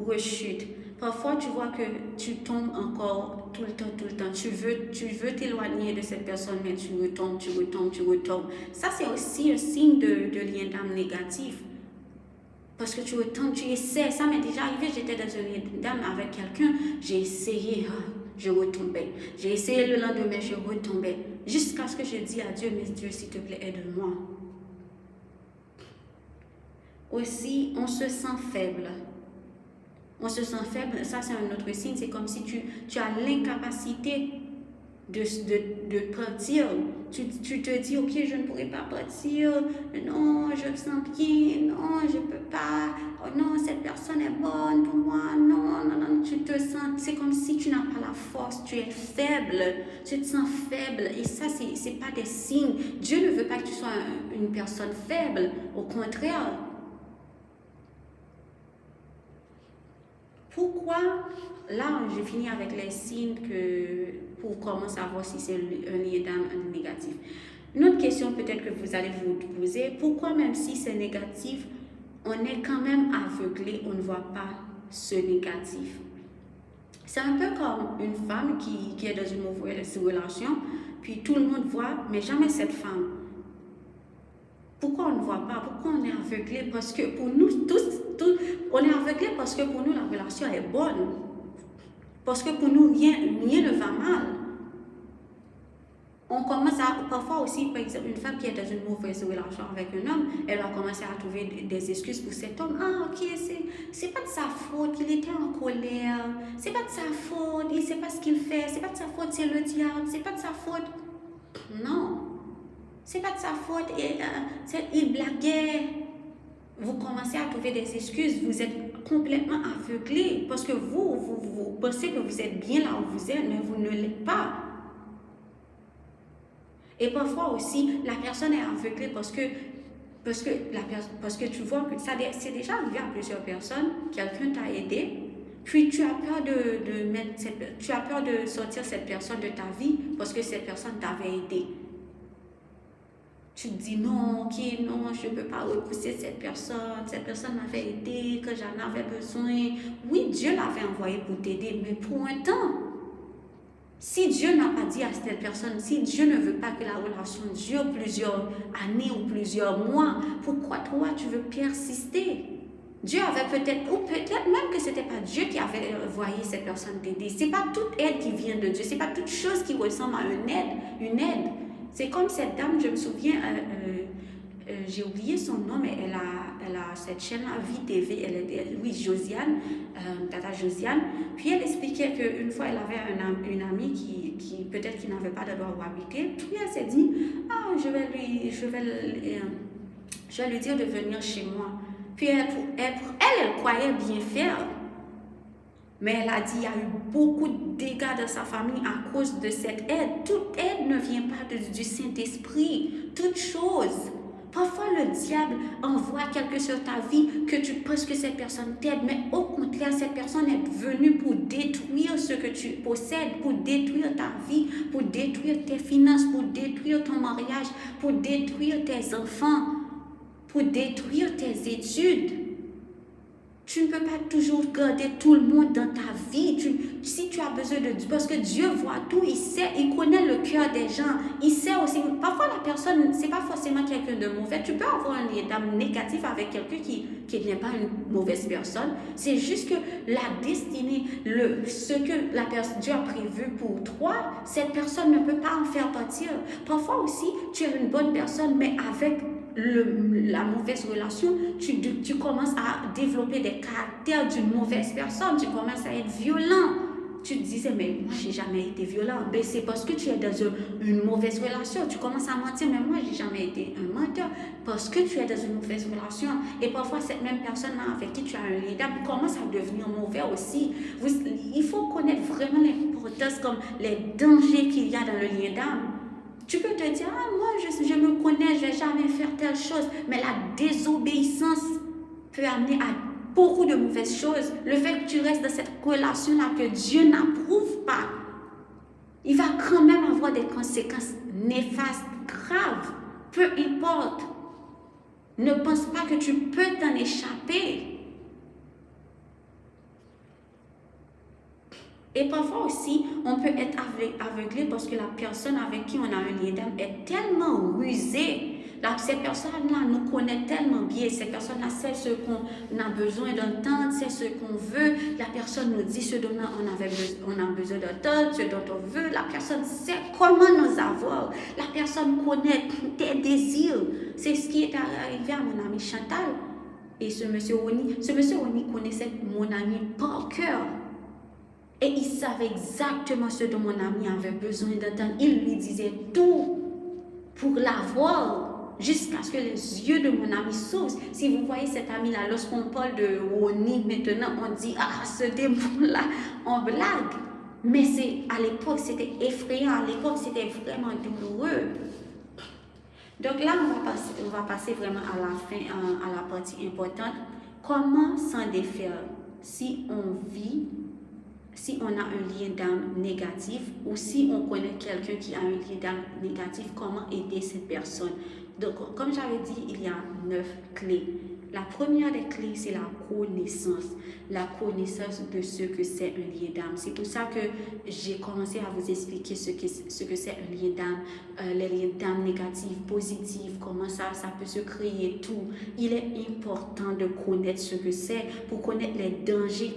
rechute. Parfois, tu vois que tu tombes encore tout le temps. Tu veux t'éloigner de cette personne, mais tu retombes. Ça, c'est aussi un signe de lien d'âme négatif. Parce que tu retombes, tu essaies. Ça m'est déjà arrivé, j'étais dans un lien d'âme avec quelqu'un, j'ai essayé, je retombais. J'ai essayé le lendemain, je retombais. Jusqu'à ce que je dis à Dieu, mais Dieu, s'il te plaît, aide-moi. Aussi, on se sent faible. On se sent faible, ça c'est un autre signe, c'est comme si tu as l'incapacité de partir. Tu te dis, ok, je ne pourrai pas partir, non, je me sens bien, non, je ne peux pas, oh non, cette personne est bonne pour moi, non, tu te sens, c'est comme si tu n'as pas la force, tu es faible, tu te sens faible, et ça, c'est pas des signes. Dieu ne veut pas que tu sois une personne faible, au contraire. Pourquoi, là, je finis avec les signes pour commencer à voir si c'est un lien d'âme négatif. Une autre question peut-être que vous allez vous poser, pourquoi même si c'est négatif, on est quand même aveuglé, on ne voit pas ce négatif? C'est un peu comme une femme qui est dans une mauvaise relation, puis tout le monde voit, mais jamais cette femme. Pourquoi on ne voit pas? Pourquoi on est aveuglé? Parce que pour nous on est aveuglé parce que pour nous la relation est bonne. Parce que pour nous rien ne va mal. On commence à, parfois aussi, par exemple, une femme qui est dans une mauvaise relation avec un homme, elle va commencer à trouver des excuses pour cet homme. Ah, ok, c'est pas de sa faute, il était en colère. C'est pas de sa faute, il sait pas ce qu'il fait. C'est pas de sa faute, c'est le diable. C'est pas de sa faute. Non. C'est pas de sa faute, il blaguait. Vous commencez à trouver des excuses, vous êtes complètement aveuglé parce que vous pensez que vous êtes bien là où vous êtes, mais vous ne l'êtes pas. Et parfois aussi, la personne est aveuglée parce que tu vois que c'est déjà arrivé à plusieurs personnes, quelqu'un t'a aidé, puis tu as peur tu as peur de sortir cette personne de ta vie parce que cette personne t'avait aidé. Tu te dis non, ok, non, je ne peux pas repousser cette personne m'avait aidé quand j'en avais besoin. Oui, Dieu l'avait envoyé pour t'aider, mais pour un temps. Si Dieu n'a pas dit à cette personne, si Dieu ne veut pas que la relation dure plusieurs années ou plusieurs mois, pourquoi toi tu veux persister? Dieu avait peut-être, ou peut-être même que ce n'était pas Dieu qui avait envoyé cette personne t'aider. Ce n'est pas toute aide qui vient de Dieu, ce n'est pas toute chose qui ressemble à une aide. C'est comme cette dame, je me souviens, j'ai oublié son nom, mais elle a cette chaîne-là, Vie TV, Josiane, Tata Josiane. Puis elle expliquait qu'une fois, elle avait une amie qui peut-être qui n'avait pas d'endroit où habiter. Puis elle s'est dit, ah, je vais lui dire de venir chez moi. Puis elle croyait bien faire. Mais elle a dit qu'il y a eu beaucoup de dégâts dans sa famille à cause de cette aide. Toute aide ne vient pas du Saint-Esprit. Toute chose. Parfois, le diable envoie quelque chose sur ta vie que tu penses que cette personne t'aide. Mais au contraire, cette personne est venue pour détruire ce que tu possèdes, pour détruire ta vie, pour détruire tes finances, pour détruire ton mariage, pour détruire tes enfants, pour détruire tes études. Tu ne peux pas toujours garder tout le monde dans ta vie. Si tu as besoin de Dieu, parce que Dieu voit tout, il sait, il connaît le cœur des gens. Il sait aussi, parfois la personne, c'est pas forcément quelqu'un de mauvais. Tu peux avoir un lien d'âme négatif avec quelqu'un qui n'est pas une mauvaise personne. C'est juste que la destinée, ce que Dieu a prévu pour toi, cette personne ne peut pas en faire partir. Parfois aussi, tu es une bonne personne, mais avec la mauvaise relation, tu commences à développer des caractères d'une mauvaise personne, tu commences à être violent. Tu te disais, mais moi, j'ai jamais été violent. Ben, c'est parce que tu es dans une mauvaise relation. Tu commences à mentir, mais moi, j'ai jamais été un menteur. Parce que tu es dans une mauvaise relation. Et parfois, cette même personne-là avec qui tu as un lien d'âme commence à devenir mauvais aussi. Il faut connaître vraiment l'importance, comme les dangers qu'il y a dans le lien d'âme. Tu peux te dire, ah, moi, je me connais, je ne vais jamais faire telle chose. Mais la désobéissance peut amener à beaucoup de mauvaises choses. Le fait que tu restes dans cette relation-là que Dieu n'approuve pas, il va quand même avoir des conséquences néfastes, graves. Peu importe. Ne pense pas que tu peux t'en échapper. Et parfois aussi, on peut être aveuglé parce que la personne avec qui on a un lien d'âme est tellement rusée. Cette personne-là nous connaît tellement bien. Cette personne-là sait ce qu'on a besoin d'entendre, sait ce qu'on veut. La personne nous dit ce dont on a besoin d'entendre, ce dont on veut. La personne sait comment nous avoir. La personne connaît tes désirs. C'est ce qui est arrivé à mon ami Chantal. Et ce monsieur Oni connaissait mon ami par cœur. Et il savait exactement ce dont mon ami avait besoin d'entendre. Il lui disait tout pour l'avoir, jusqu'à ce que les yeux de mon ami s'ouvrent. Si vous voyez cet ami-là, lorsqu'on parle de Roni, maintenant on dit, ah, ce démon-là, on blague. Mais à l'époque, c'était effrayant. À l'époque, c'était vraiment douloureux. Donc là, on va passer vraiment à la fin, à la partie importante. Comment s'en défaire si on a un lien d'âme négatif ou si on connaît quelqu'un qui a un lien d'âme négatif, comment aider cette personne? Donc, comme j'avais dit, il y a 9 clés. La première des clés, c'est la connaissance. La connaissance de ce que c'est un lien d'âme. C'est pour ça que j'ai commencé à vous expliquer ce que c'est un lien d'âme, les liens d'âme négatifs, positifs, comment ça peut se créer, tout. Il est important de connaître ce que c'est pour connaître les dangers.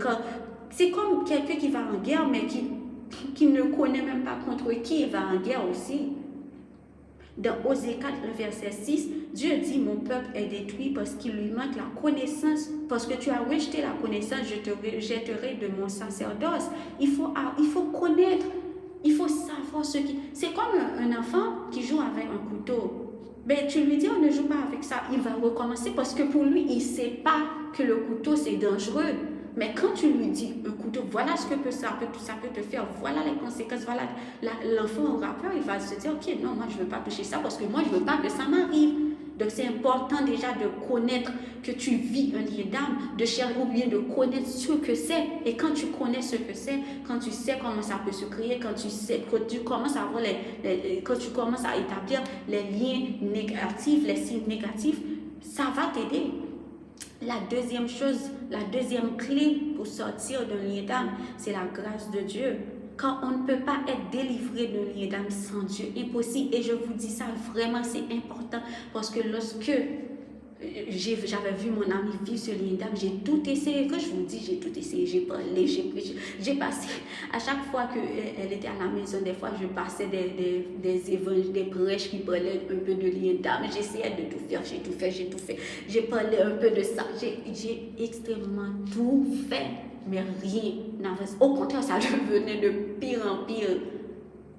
C'est comme quelqu'un qui va en guerre, mais qui ne connaît même pas contre qui il va en guerre aussi. Dans Osée 4, verset 6, Dieu dit, mon peuple est détruit parce qu'il lui manque la connaissance. Parce que tu as rejeté la connaissance, je te rejetterai de mon sacerdoce. Il faut connaître, il faut savoir ce qui... C'est comme un enfant qui joue avec un couteau. Ben, tu lui dis, on ne joue pas avec ça. Il va recommencer parce que pour lui, il ne sait pas que le couteau, c'est dangereux. Mais quand tu lui dis un couteau, voilà ce que ça peut te faire, voilà les conséquences, voilà, l'enfant aura peur, il va se dire, ok, non, moi je ne veux pas toucher ça parce que moi je ne veux pas que ça m'arrive. Donc c'est important déjà de connaître que tu vis un lien d'âme, de chercher ou bien de connaître ce que c'est. Et quand tu connais ce que c'est, quand tu sais comment ça peut se créer, quand tu commences à avoir quand tu commences à établir les liens négatifs, les signes négatifs, ça va t'aider. La deuxième chose, la deuxième clé pour sortir d'un lien d'âme, c'est la grâce de Dieu. Quand on ne peut pas être délivré d'un lien d'âme sans Dieu, impossible. Et je vous dis ça vraiment, c'est important parce que lorsque j'avais vu mon ami vivre ce lien d'âme, j'ai tout essayé. Quand je vous dis, j'ai tout essayé, j'ai parlé, j'ai passé. À chaque fois qu'elle était à la maison, des fois, je passais des évangiles, des prêches qui parlaient un peu de lien d'âme. J'essayais de tout faire, j'ai tout fait. J'ai parlé un peu de ça. J'ai extrêmement tout fait, mais rien n'avance. Au contraire, ça devenait de pire en pire.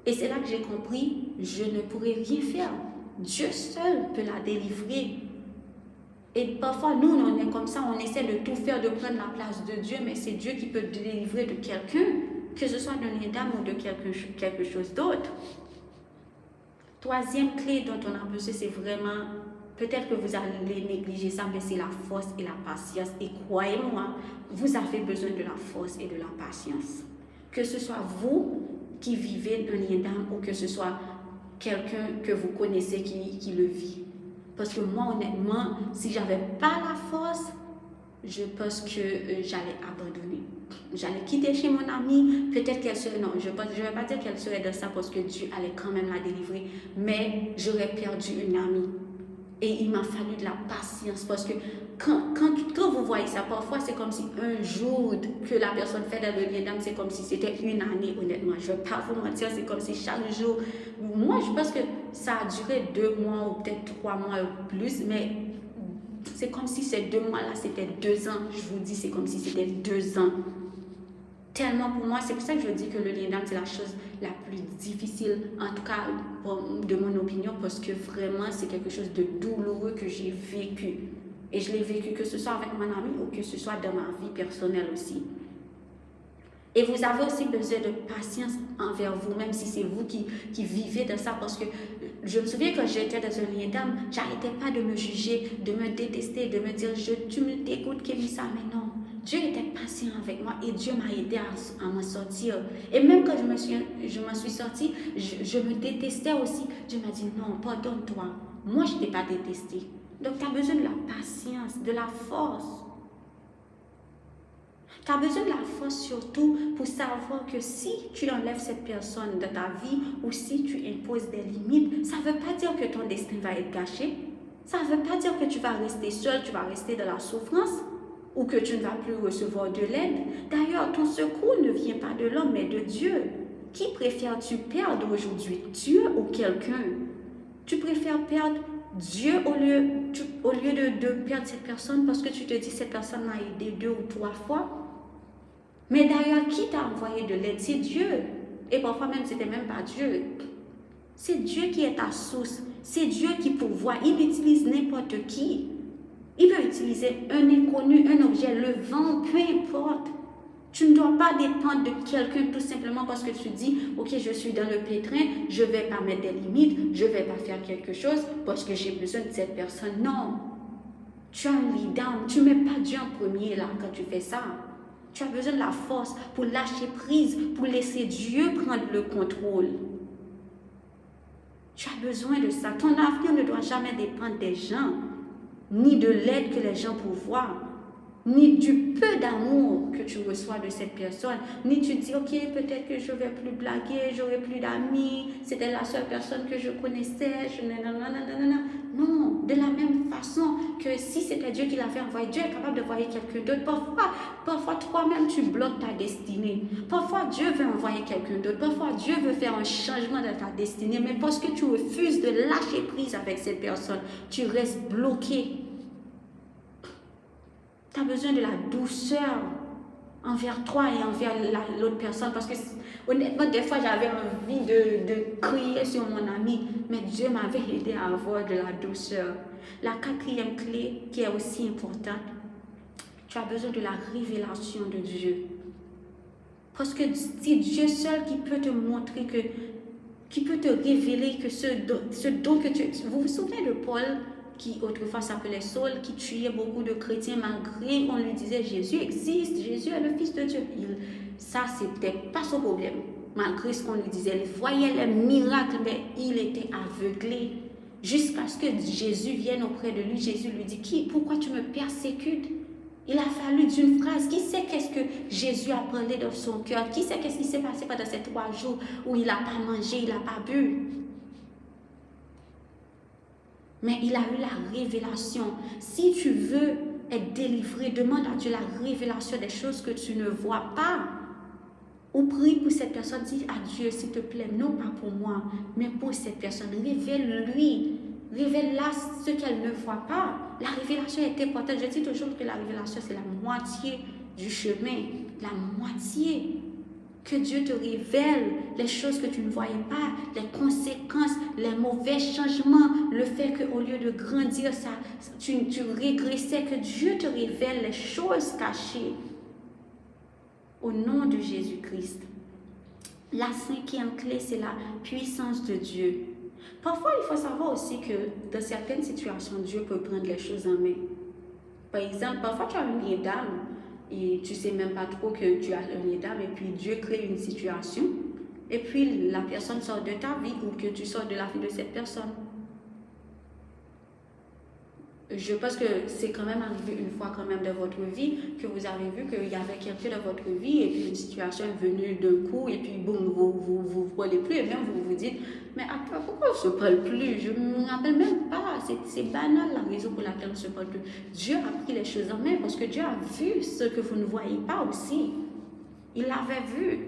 Et c'est là que j'ai compris, je ne pourrais rien faire. Dieu seul peut la délivrer. Et parfois, nous, on est comme ça, on essaie de tout faire, de prendre la place de Dieu, mais c'est Dieu qui peut te délivrer de quelqu'un, que ce soit d'un lien d'âme ou de quelque chose d'autre. Troisième clé dont on a besoin, c'est vraiment, peut-être que vous allez négliger ça, mais c'est la force et la patience. Et croyez-moi, vous avez besoin de la force et de la patience. Que ce soit vous qui vivez un lien d'âme ou que ce soit quelqu'un que vous connaissez qui le vit. Parce que moi, honnêtement, si je n'avais pas la force, je pense que j'allais abandonner. J'allais quitter chez mon amie, peut-être qu'elle serait, non, je ne vais pas dire qu'elle serait dans ça parce que Dieu allait quand même la délivrer, mais j'aurais perdu une amie. Et il m'a fallu de la patience parce que quand vous voyez ça, parfois c'est comme si un jour que la personne fait dans le lien d'âme, c'est comme si c'était une année, honnêtement. Je ne vais pas vous mentir, c'est comme si chaque jour. Moi, je pense que ça a duré 2 mois ou peut-être 3 mois ou plus, mais c'est comme si ces 2 mois-là, c'était 2 ans. Je vous dis, c'est comme si c'était 2 ans. Tellement pour moi, c'est pour ça que je dis que le lien d'âme, c'est la chose la plus difficile, en tout cas de mon opinion, parce que vraiment, c'est quelque chose de douloureux que j'ai vécu. Et je l'ai vécu que ce soit avec mon ami ou que ce soit dans ma vie personnelle aussi. Et vous avez aussi besoin de patience envers vous, même si c'est vous qui vivez de ça. Parce que je me souviens quand j'étais dans un lien d'âme, j'arrêtais pas de me juger, de me détester, de me dire tu me dégoûtes, Kémissa, mais non. Dieu était patient avec moi et Dieu m'a aidé à m'en sortir. Et même quand je m'en suis sortie, je me détestais aussi. Dieu m'a dit non, pardonne-toi. Moi, je ne t'ai pas détesté. Donc, tu as besoin de la patience, de la force. Tu as besoin de la force surtout pour savoir que si tu enlèves cette personne de ta vie ou si tu imposes des limites, ça ne veut pas dire que ton destin va être gâché. Ça ne veut pas dire que tu vas rester seul, tu vas rester dans la souffrance ou que tu ne vas plus recevoir de l'aide. D'ailleurs, ton secours ne vient pas de l'homme mais de Dieu. Qui préfères-tu perdre aujourd'hui, Dieu ou quelqu'un? Tu préfères perdre Dieu au lieu de perdre cette personne parce que tu te dis cette personne m'a aidé 2 ou 3 fois. Mais d'ailleurs, qui t'a envoyé de l'aide? C'est Dieu. Et parfois même, c'était même pas Dieu. C'est Dieu qui est ta source. C'est Dieu qui pourvoit. Il utilise n'importe qui. Il peut utiliser un inconnu, un objet, le vent, peu importe. Tu ne dois pas dépendre de quelqu'un tout simplement parce que tu dis, ok, je suis dans le pétrin, je ne vais pas mettre des limites, je ne vais pas faire quelque chose parce que j'ai besoin de cette personne. Non. Tu as un lead-down. Tu ne mets pas Dieu en premier là quand tu fais ça. Tu as besoin de la force pour lâcher prise, pour laisser Dieu prendre le contrôle. Tu as besoin de ça. Ton avenir ne doit jamais dépendre des gens, ni de l'aide que les gens pourvoient, ni du peu d'amour que tu reçois de cette personne, ni tu dis, ok, peut-être que je ne vais plus blaguer, j'aurai plus d'amis, c'était la seule personne que je connaissais, non, de la même façon que si c'était Dieu qui l'avait envoyé, Dieu est capable d'envoyer quelqu'un d'autre. Parfois toi-même tu bloques ta destinée. Parfois Dieu veut envoyer quelqu'un d'autre. Parfois Dieu veut faire un changement dans ta destinée, mais parce que tu refuses de lâcher prise avec cette personne, tu restes bloqué. Tu as besoin de la douceur envers toi et envers l'autre personne. Parce que honnêtement, des fois, j'avais envie de crier sur mon ami. Mais Dieu m'avait aidé à avoir de la douceur. La 4e clé qui est aussi importante, tu as besoin de la révélation de Dieu. Parce que c'est Dieu seul qui peut te montrer qui peut te révéler que ce don que tu... Vous vous souvenez de Paul qui autrefois s'appelait Saul, qui tuait beaucoup de chrétiens malgré on lui disait Jésus existe, Jésus est le Fils de Dieu. Ça, c'était pas son problème. Malgré ce qu'on lui disait, il voyait les miracles, mais il était aveuglé. Jusqu'à ce que Jésus vienne auprès de lui, Jésus lui dit, pourquoi tu me persécutes? Il a fallu d'une phrase. Qui sait qu'est-ce que Jésus a parlé dans son cœur? Qui sait qu'est-ce qui s'est passé pendant ces 3 jours où il n'a pas mangé, il n'a pas bu? Mais il a eu la révélation. Si tu veux être délivré, demande à Dieu la révélation des choses que tu ne vois pas. Ou prie pour cette personne, dis à Dieu, s'il te plaît, non pas pour moi, mais pour cette personne. Révèle-lui. Révèle-la ce qu'elle ne voit pas. La révélation est importante. Je dis toujours que la révélation, c'est la moitié du chemin. La moitié. Que Dieu te révèle les choses que tu ne voyais pas, les conséquences, les mauvais changements, le fait qu'au lieu de grandir, tu régressais, que Dieu te révèle les choses cachées. Au nom de Jésus-Christ. La 5e clé, c'est la puissance de Dieu. Parfois, il faut savoir aussi que dans certaines situations, Dieu peut prendre les choses en main. Par exemple, parfois tu as un lien d'âme et tu ne sais même pas trop que tu as un lien d'âme et puis Dieu crée une situation et puis la personne sort de ta vie ou que tu sors de la vie de cette personne. je pense que c'est quand même arrivé une fois quand même dans votre vie que vous avez vu qu'il y avait quelqu'un dans votre vie et puis une situation est venue d'un coup et puis boum, vous parlez plus et même vous vous dites mais attends, pourquoi on se parle plus? Je ne me rappelle même pas. C'est banal la raison pour laquelle on se parle plus. Dieu a pris les choses en main parce que Dieu a vu ce que vous ne voyez pas aussi. Il l'avait vu.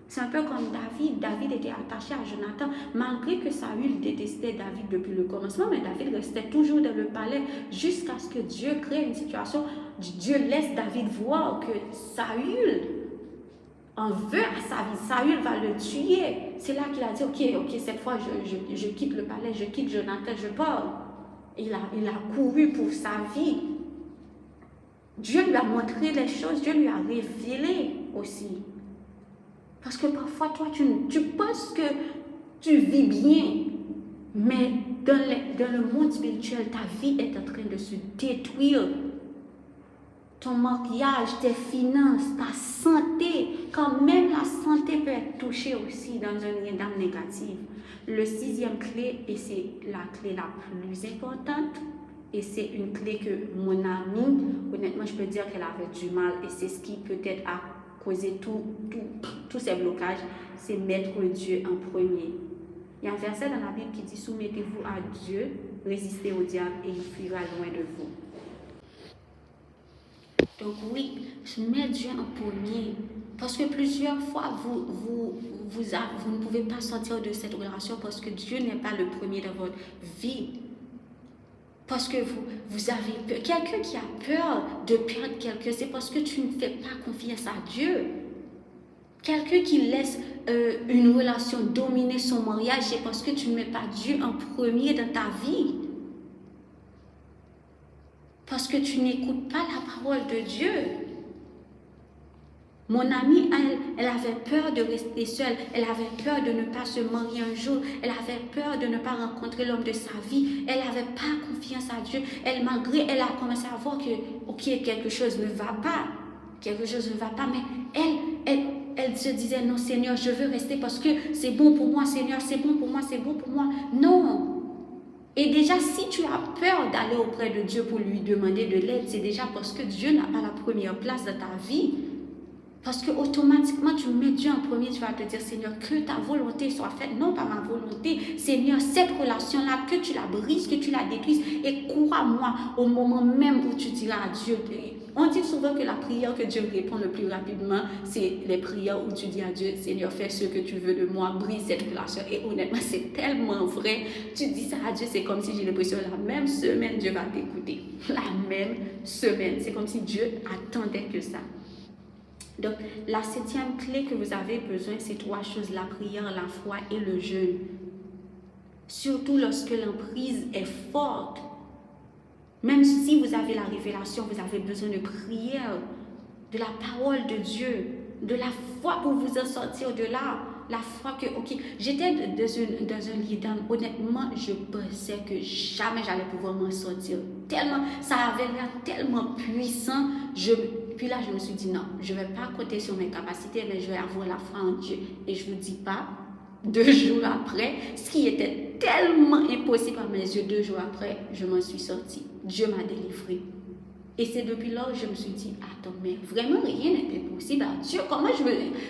C'est un peu comme David. David était attaché à Jonathan, malgré que Saül détestait David depuis le commencement, mais David restait toujours dans le palais jusqu'à ce que Dieu crée une situation. Dieu laisse David voir que Saül en veut à sa vie. Saül va le tuer. C'est là qu'il a dit, ok, cette fois je quitte le palais, je quitte Jonathan, je pars. Il a couru pour sa vie. Dieu lui a montré les choses, Dieu lui a révélé aussi. Parce que parfois, toi, tu penses que tu vis bien, mais dans le monde spirituel, ta vie est en train de se détruire. Ton mariage, tes finances, ta santé, quand même la santé peut être touchée aussi dans un état négatif. Le 6e clé, et c'est la clé la plus importante, et c'est une clé que mon amie, honnêtement, je peux dire qu'elle avait du mal, et c'est ce qui peut-être a causé tous ces blocages, c'est mettre Dieu en premier. Il y a un verset dans la Bible qui dit « Soumettez-vous à Dieu, résistez au diable et il fuira loin de vous. » Donc oui, mets Dieu en premier. Parce que plusieurs fois, vous ne pouvez pas sortir de cette relation parce que Dieu n'est pas le premier dans votre vie. Parce que vous avez peur. Quelqu'un qui a peur de perdre quelqu'un, c'est parce que tu ne fais pas confiance à Dieu. Quelqu'un qui laisse une relation dominer son mariage, c'est parce que tu ne mets pas Dieu en premier dans ta vie. Parce que tu n'écoutes pas la parole de Dieu. Mon amie, elle avait peur de rester seule. Elle avait peur de ne pas se marier un jour. Elle avait peur de ne pas rencontrer l'homme de sa vie. Elle n'avait pas confiance à Dieu. Malgré, elle a commencé à voir que, ok, quelque chose ne va pas. Quelque chose ne va pas, mais elle se disait, non Seigneur, je veux rester parce que c'est bon pour moi, Seigneur, c'est bon pour moi, c'est bon pour moi. Non. Et déjà, si tu as peur d'aller auprès de Dieu pour lui demander de l'aide, c'est déjà parce que Dieu n'a pas la première place dans ta vie. Parce que automatiquement, tu mets Dieu en premier, tu vas te dire, Seigneur, que ta volonté soit faite, non pas ma volonté. Seigneur, cette relation-là, que tu la brises, que tu la détruises. Et crois-moi, au moment même où tu diras à Dieu, on dit souvent que la prière que Dieu répond le plus rapidement, c'est les prières où tu dis à Dieu, Seigneur, fais ce que tu veux de moi, brise cette relation. Et honnêtement, c'est tellement vrai. Tu dis ça à Dieu, c'est comme si j'ai l'impression, la même semaine, Dieu va t'écouter. La même semaine. C'est comme si Dieu attendait que ça. Donc, la 7e clé que vous avez besoin, c'est 3 choses, la prière, la foi et le jeûne. Surtout lorsque l'emprise est forte. Même si vous avez la révélation, vous avez besoin de prière, de la parole de Dieu, de la foi pour vous en sortir de là. La foi que, ok, j'étais dans un lit d'âme, honnêtement, je pensais que jamais j'allais pouvoir m'en sortir. Tellement, ça avait l'air tellement puissant. Puis là, je me suis dit, non, je ne vais pas compter sur mes capacités, mais je vais avoir la foi en Dieu. Et je ne vous dis pas, 2 jours après, ce qui était tellement impossible à mes yeux, 2 jours après, je m'en suis sortie. Dieu m'a délivrée. Et c'est depuis là que je me suis dit, attends, mais vraiment rien n'est impossible à Dieu. Comment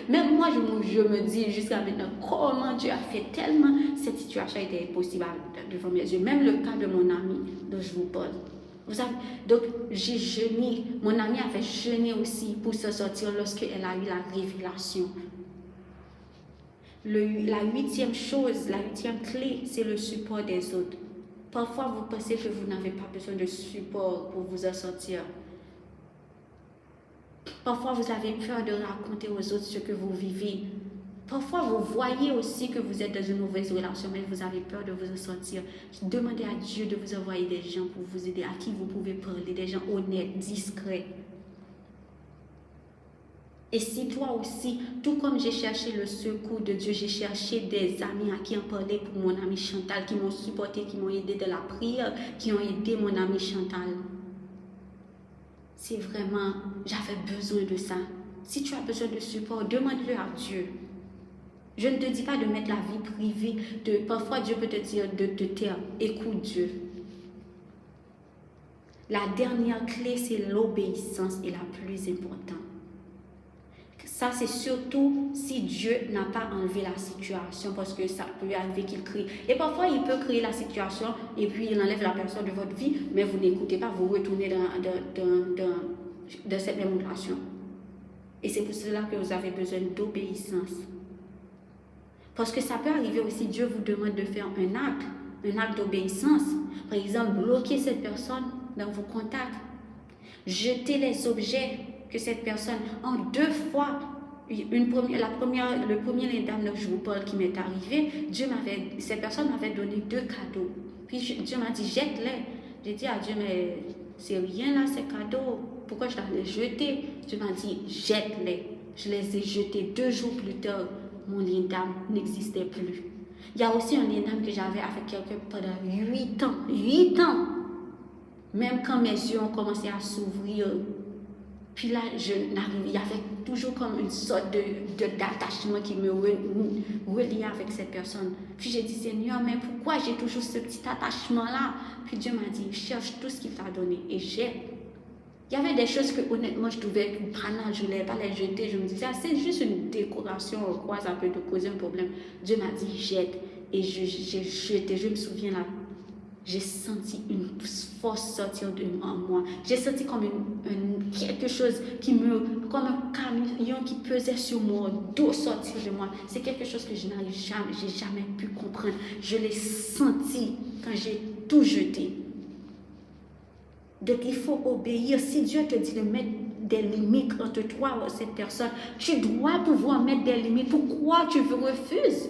même moi, je me dis jusqu'à maintenant, comment Dieu a fait tellement cette situation était impossible devant mes yeux. Même le cas de mon ami dont je vous parle. Donc, j'ai jeûné. Mon ami avait jeûné aussi pour se sortir lorsqu'elle a eu la révélation. La 8e chose, la 8e clé, c'est le support des autres. Parfois, vous pensez que vous n'avez pas besoin de support pour vous en sortir. Parfois, vous avez peur de raconter aux autres ce que vous vivez. Parfois, vous voyez aussi que vous êtes dans une mauvaise relation, mais vous avez peur de vous en sortir. Demandez à Dieu de vous envoyer des gens pour vous aider, à qui vous pouvez parler, des gens honnêtes, discrets. Et si toi aussi, tout comme j'ai cherché le secours de Dieu, j'ai cherché des amis à qui en parler pour mon ami Chantal, qui m'ont supporté, qui m'ont aidé de la prière, qui ont aidé mon ami Chantal. C'est vraiment, j'avais besoin de ça. Si tu as besoin de support, demande-le à Dieu. Je ne te dis pas de mettre la vie privée. Parfois, Dieu peut te dire de te taire. Écoute Dieu. La dernière clé, c'est l'obéissance et la plus importante. Ça, c'est surtout si Dieu n'a pas enlevé la situation, parce que ça peut arriver qu'il crée. Et parfois, il peut créer la situation et puis il enlève la personne de votre vie, mais vous n'écoutez pas, vous retournez dans cette même relation. Et c'est pour cela que vous avez besoin d'obéissance. Parce que ça peut arriver aussi, Dieu vous demande de faire un acte d'obéissance. Par exemple, bloquer cette personne dans vos contacts. Jeter les objets que cette personne, en 2 fois, le premier dame que je vous parle qui m'est arrivé, cette personne m'avait donné 2 cadeaux. Puis Dieu m'a dit, jette-les. J'ai dit à Dieu, mais c'est rien là, ces cadeaux. Pourquoi je dois les jeter? Dieu m'a dit, jette-les. Je les ai jetés 2 jours plus tard. Mon lien d'âme n'existait plus. Il y a aussi un lien d'âme que j'avais avec quelqu'un pendant 8 ans. 8 ans! Même quand mes yeux ont commencé à s'ouvrir, puis là, il y avait toujours comme une sorte d'attachement qui me reliait avec cette personne. Puis j'ai dit, Seigneur, mais pourquoi j'ai toujours ce petit attachement-là? Puis Dieu m'a dit, cherche tout ce qu'il t'a donné et jette. Il y avait des choses que honnêtement je trouvais banales, je ne voulais pas les jeter. Je me disais, c'est juste une décoration, quoi, ça peut te causer un problème. Dieu m'a dit, jette. Et j'ai jeté, je me souviens là. J'ai senti une force sortir de moi. J'ai senti comme quelque chose comme un camion qui pesait sur moi, d'eau sortir de moi. C'est quelque chose que j'ai jamais pu comprendre. Je l'ai senti quand j'ai tout jeté. Donc il faut obéir. Si Dieu te dit de mettre des limites entre toi et cette personne, tu dois pouvoir mettre des limites. Pourquoi tu refuses?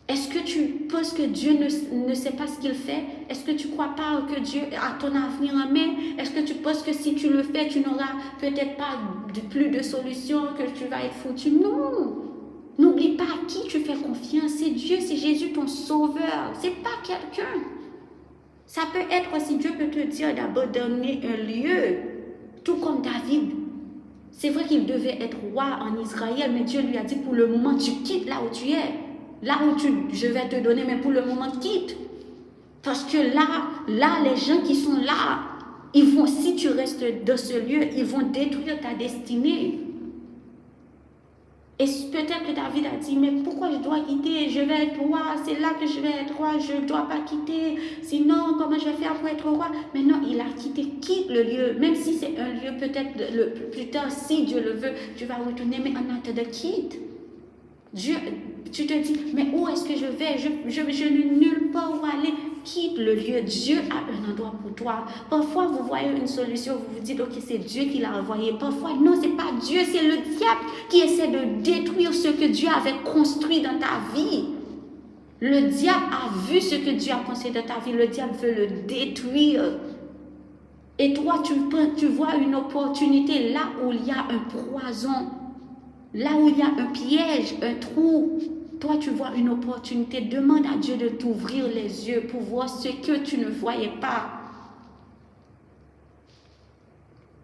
Est-ce que tu penses que Dieu ne sait pas ce qu'il fait? Est-ce que tu ne crois pas que Dieu a ton avenir en main? Est-ce que tu penses que si tu le fais, tu n'auras peut-être pas plus de solution, que tu vas être foutu? Non! N'oublie pas à qui tu fais confiance. C'est Dieu, c'est Jésus ton sauveur. Ce n'est pas quelqu'un. Ça peut être aussi, Dieu peut te dire d'abandonner un lieu, tout comme David. C'est vrai qu'il devait être roi en Israël, mais Dieu lui a dit, pour le moment, tu quittes là où tu es. Là où je vais te donner, mais pour le moment, quitte. Parce que là, les gens qui sont là, si tu restes dans ce lieu, ils vont détruire ta destinée. Et peut-être que David a dit, mais pourquoi je dois quitter? Je vais être roi, c'est là que je vais être roi, je ne dois pas quitter. Sinon, comment je vais faire pour être roi? Mais non, il a quitté, quitte le lieu. Même si c'est un lieu, peut-être plus tard, si Dieu le veut, tu vas retourner, mais en attendant, quitte. Tu te dis, mais où est-ce que je vais? Je n'ai nulle part où aller. Quitte le lieu. Dieu a un endroit pour toi. Parfois, vous voyez une solution, vous vous dites, ok, c'est Dieu qui l'a envoyé. Parfois, non, ce n'est pas Dieu, c'est le diable qui essaie de détruire ce que Dieu avait construit dans ta vie. Le diable a vu ce que Dieu a construit dans ta vie. Le diable veut le détruire. Et toi, tu vois une opportunité là où il y a un poison. Là où il y a un piège, un trou, toi tu vois une opportunité, demande à Dieu de t'ouvrir les yeux pour voir ce que tu ne voyais pas.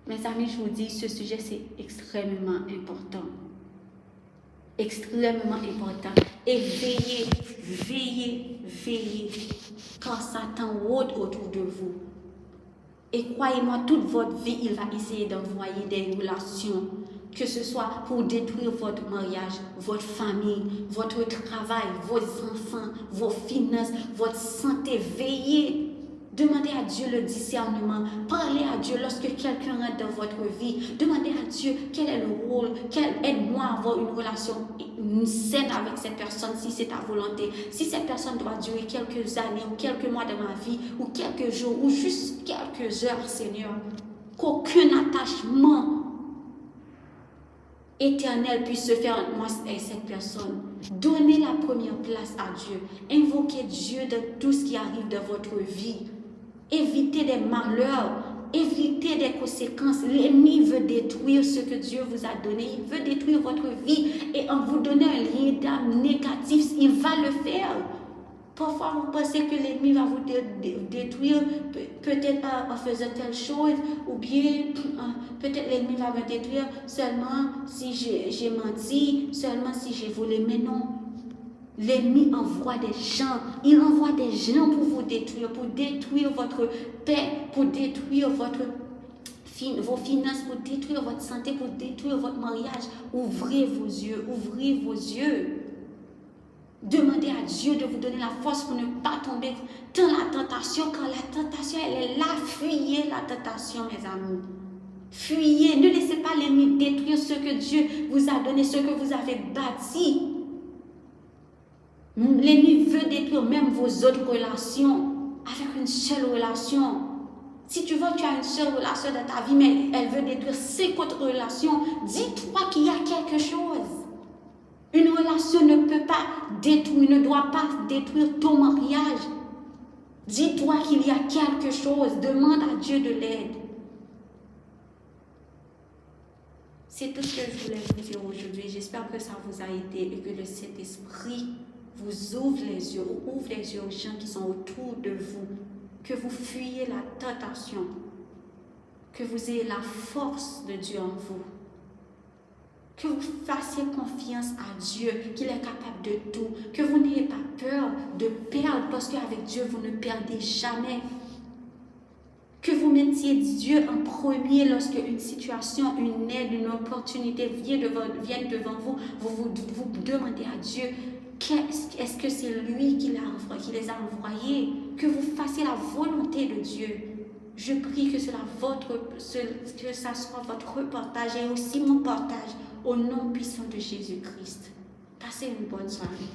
Mes amis, je vous dis, ce sujet c'est extrêmement important. Extrêmement important. Et veillez, quand Satan rôde autour de vous. Et croyez-moi, toute votre vie, il va essayer d'envoyer des relations, que ce soit pour détruire votre mariage, votre famille, votre travail, vos enfants, vos finances, votre santé. Veillez. Demandez à Dieu le discernement. Parlez à Dieu lorsque quelqu'un rentre dans votre vie. Demandez à Dieu quel est le rôle, aide-moi à avoir une relation saine avec cette personne si c'est ta volonté. Si cette personne doit durer quelques années ou quelques mois de ma vie ou quelques jours ou juste quelques heures, Seigneur, qu'aucun attachement éternel puisse se faire entre moi et cette personne. Donnez la première place à Dieu. Invoquez Dieu dans tout ce qui arrive dans votre vie. Évitez des malheurs. Évitez des conséquences. L'ennemi veut détruire ce que Dieu vous a donné. Il veut détruire votre vie. Et en vous donnant un lien d'âme négatif, il va le faire. Parfois, vous pensez que l'ennemi va vous détruire, peut-être en faisant telle chose, ou bien peut-être l'ennemi va me détruire seulement si j'ai menti, seulement si j'ai volé. Mais non, L'ennemi envoie des gens. Il envoie des gens pour vous détruire, pour détruire votre paix, pour détruire vos finances, pour détruire votre santé, pour détruire votre mariage. Ouvrez vos yeux, ouvrez vos yeux. Demandez à Dieu de vous donner la force pour ne pas tomber dans la tentation. Quand la tentation, elle est là, fuyez la tentation, mes amis. Fuyez, ne laissez pas l'ennemi détruire ce que Dieu vous a donné, ce que vous avez bâti. L'ennemi veut détruire même vos autres relations avec une seule relation. Si tu vois que tu as une seule relation dans ta vie, mais elle veut détruire 5 autres relations, dis-toi qu'il y a quelque chose. Une relation ne peut pas détruire, ne doit pas détruire ton mariage. Dis-toi qu'il y a quelque chose. Demande à Dieu de l'aide. C'est tout ce que je voulais vous dire aujourd'hui. J'espère que ça vous a aidé et que le Saint-Esprit vous ouvre les yeux, ou ouvre les yeux aux gens qui sont autour de vous. Que vous fuyiez la tentation. Que vous ayez la force de Dieu en vous. Que vous fassiez confiance à Dieu, qu'il est capable de tout. Que vous n'ayez pas peur de perdre, parce qu'avec Dieu, vous ne perdez jamais. Que vous mettiez Dieu en premier lorsque une situation, une aide, une opportunité viennent devant vous. Vous demandez à Dieu, est-ce que c'est lui qui les a envoyés? Que vous fassiez la volonté de Dieu. Je prie que ça soit votre partage et aussi mon partage au nom puissant de Jésus-Christ. Passez une bonne soirée.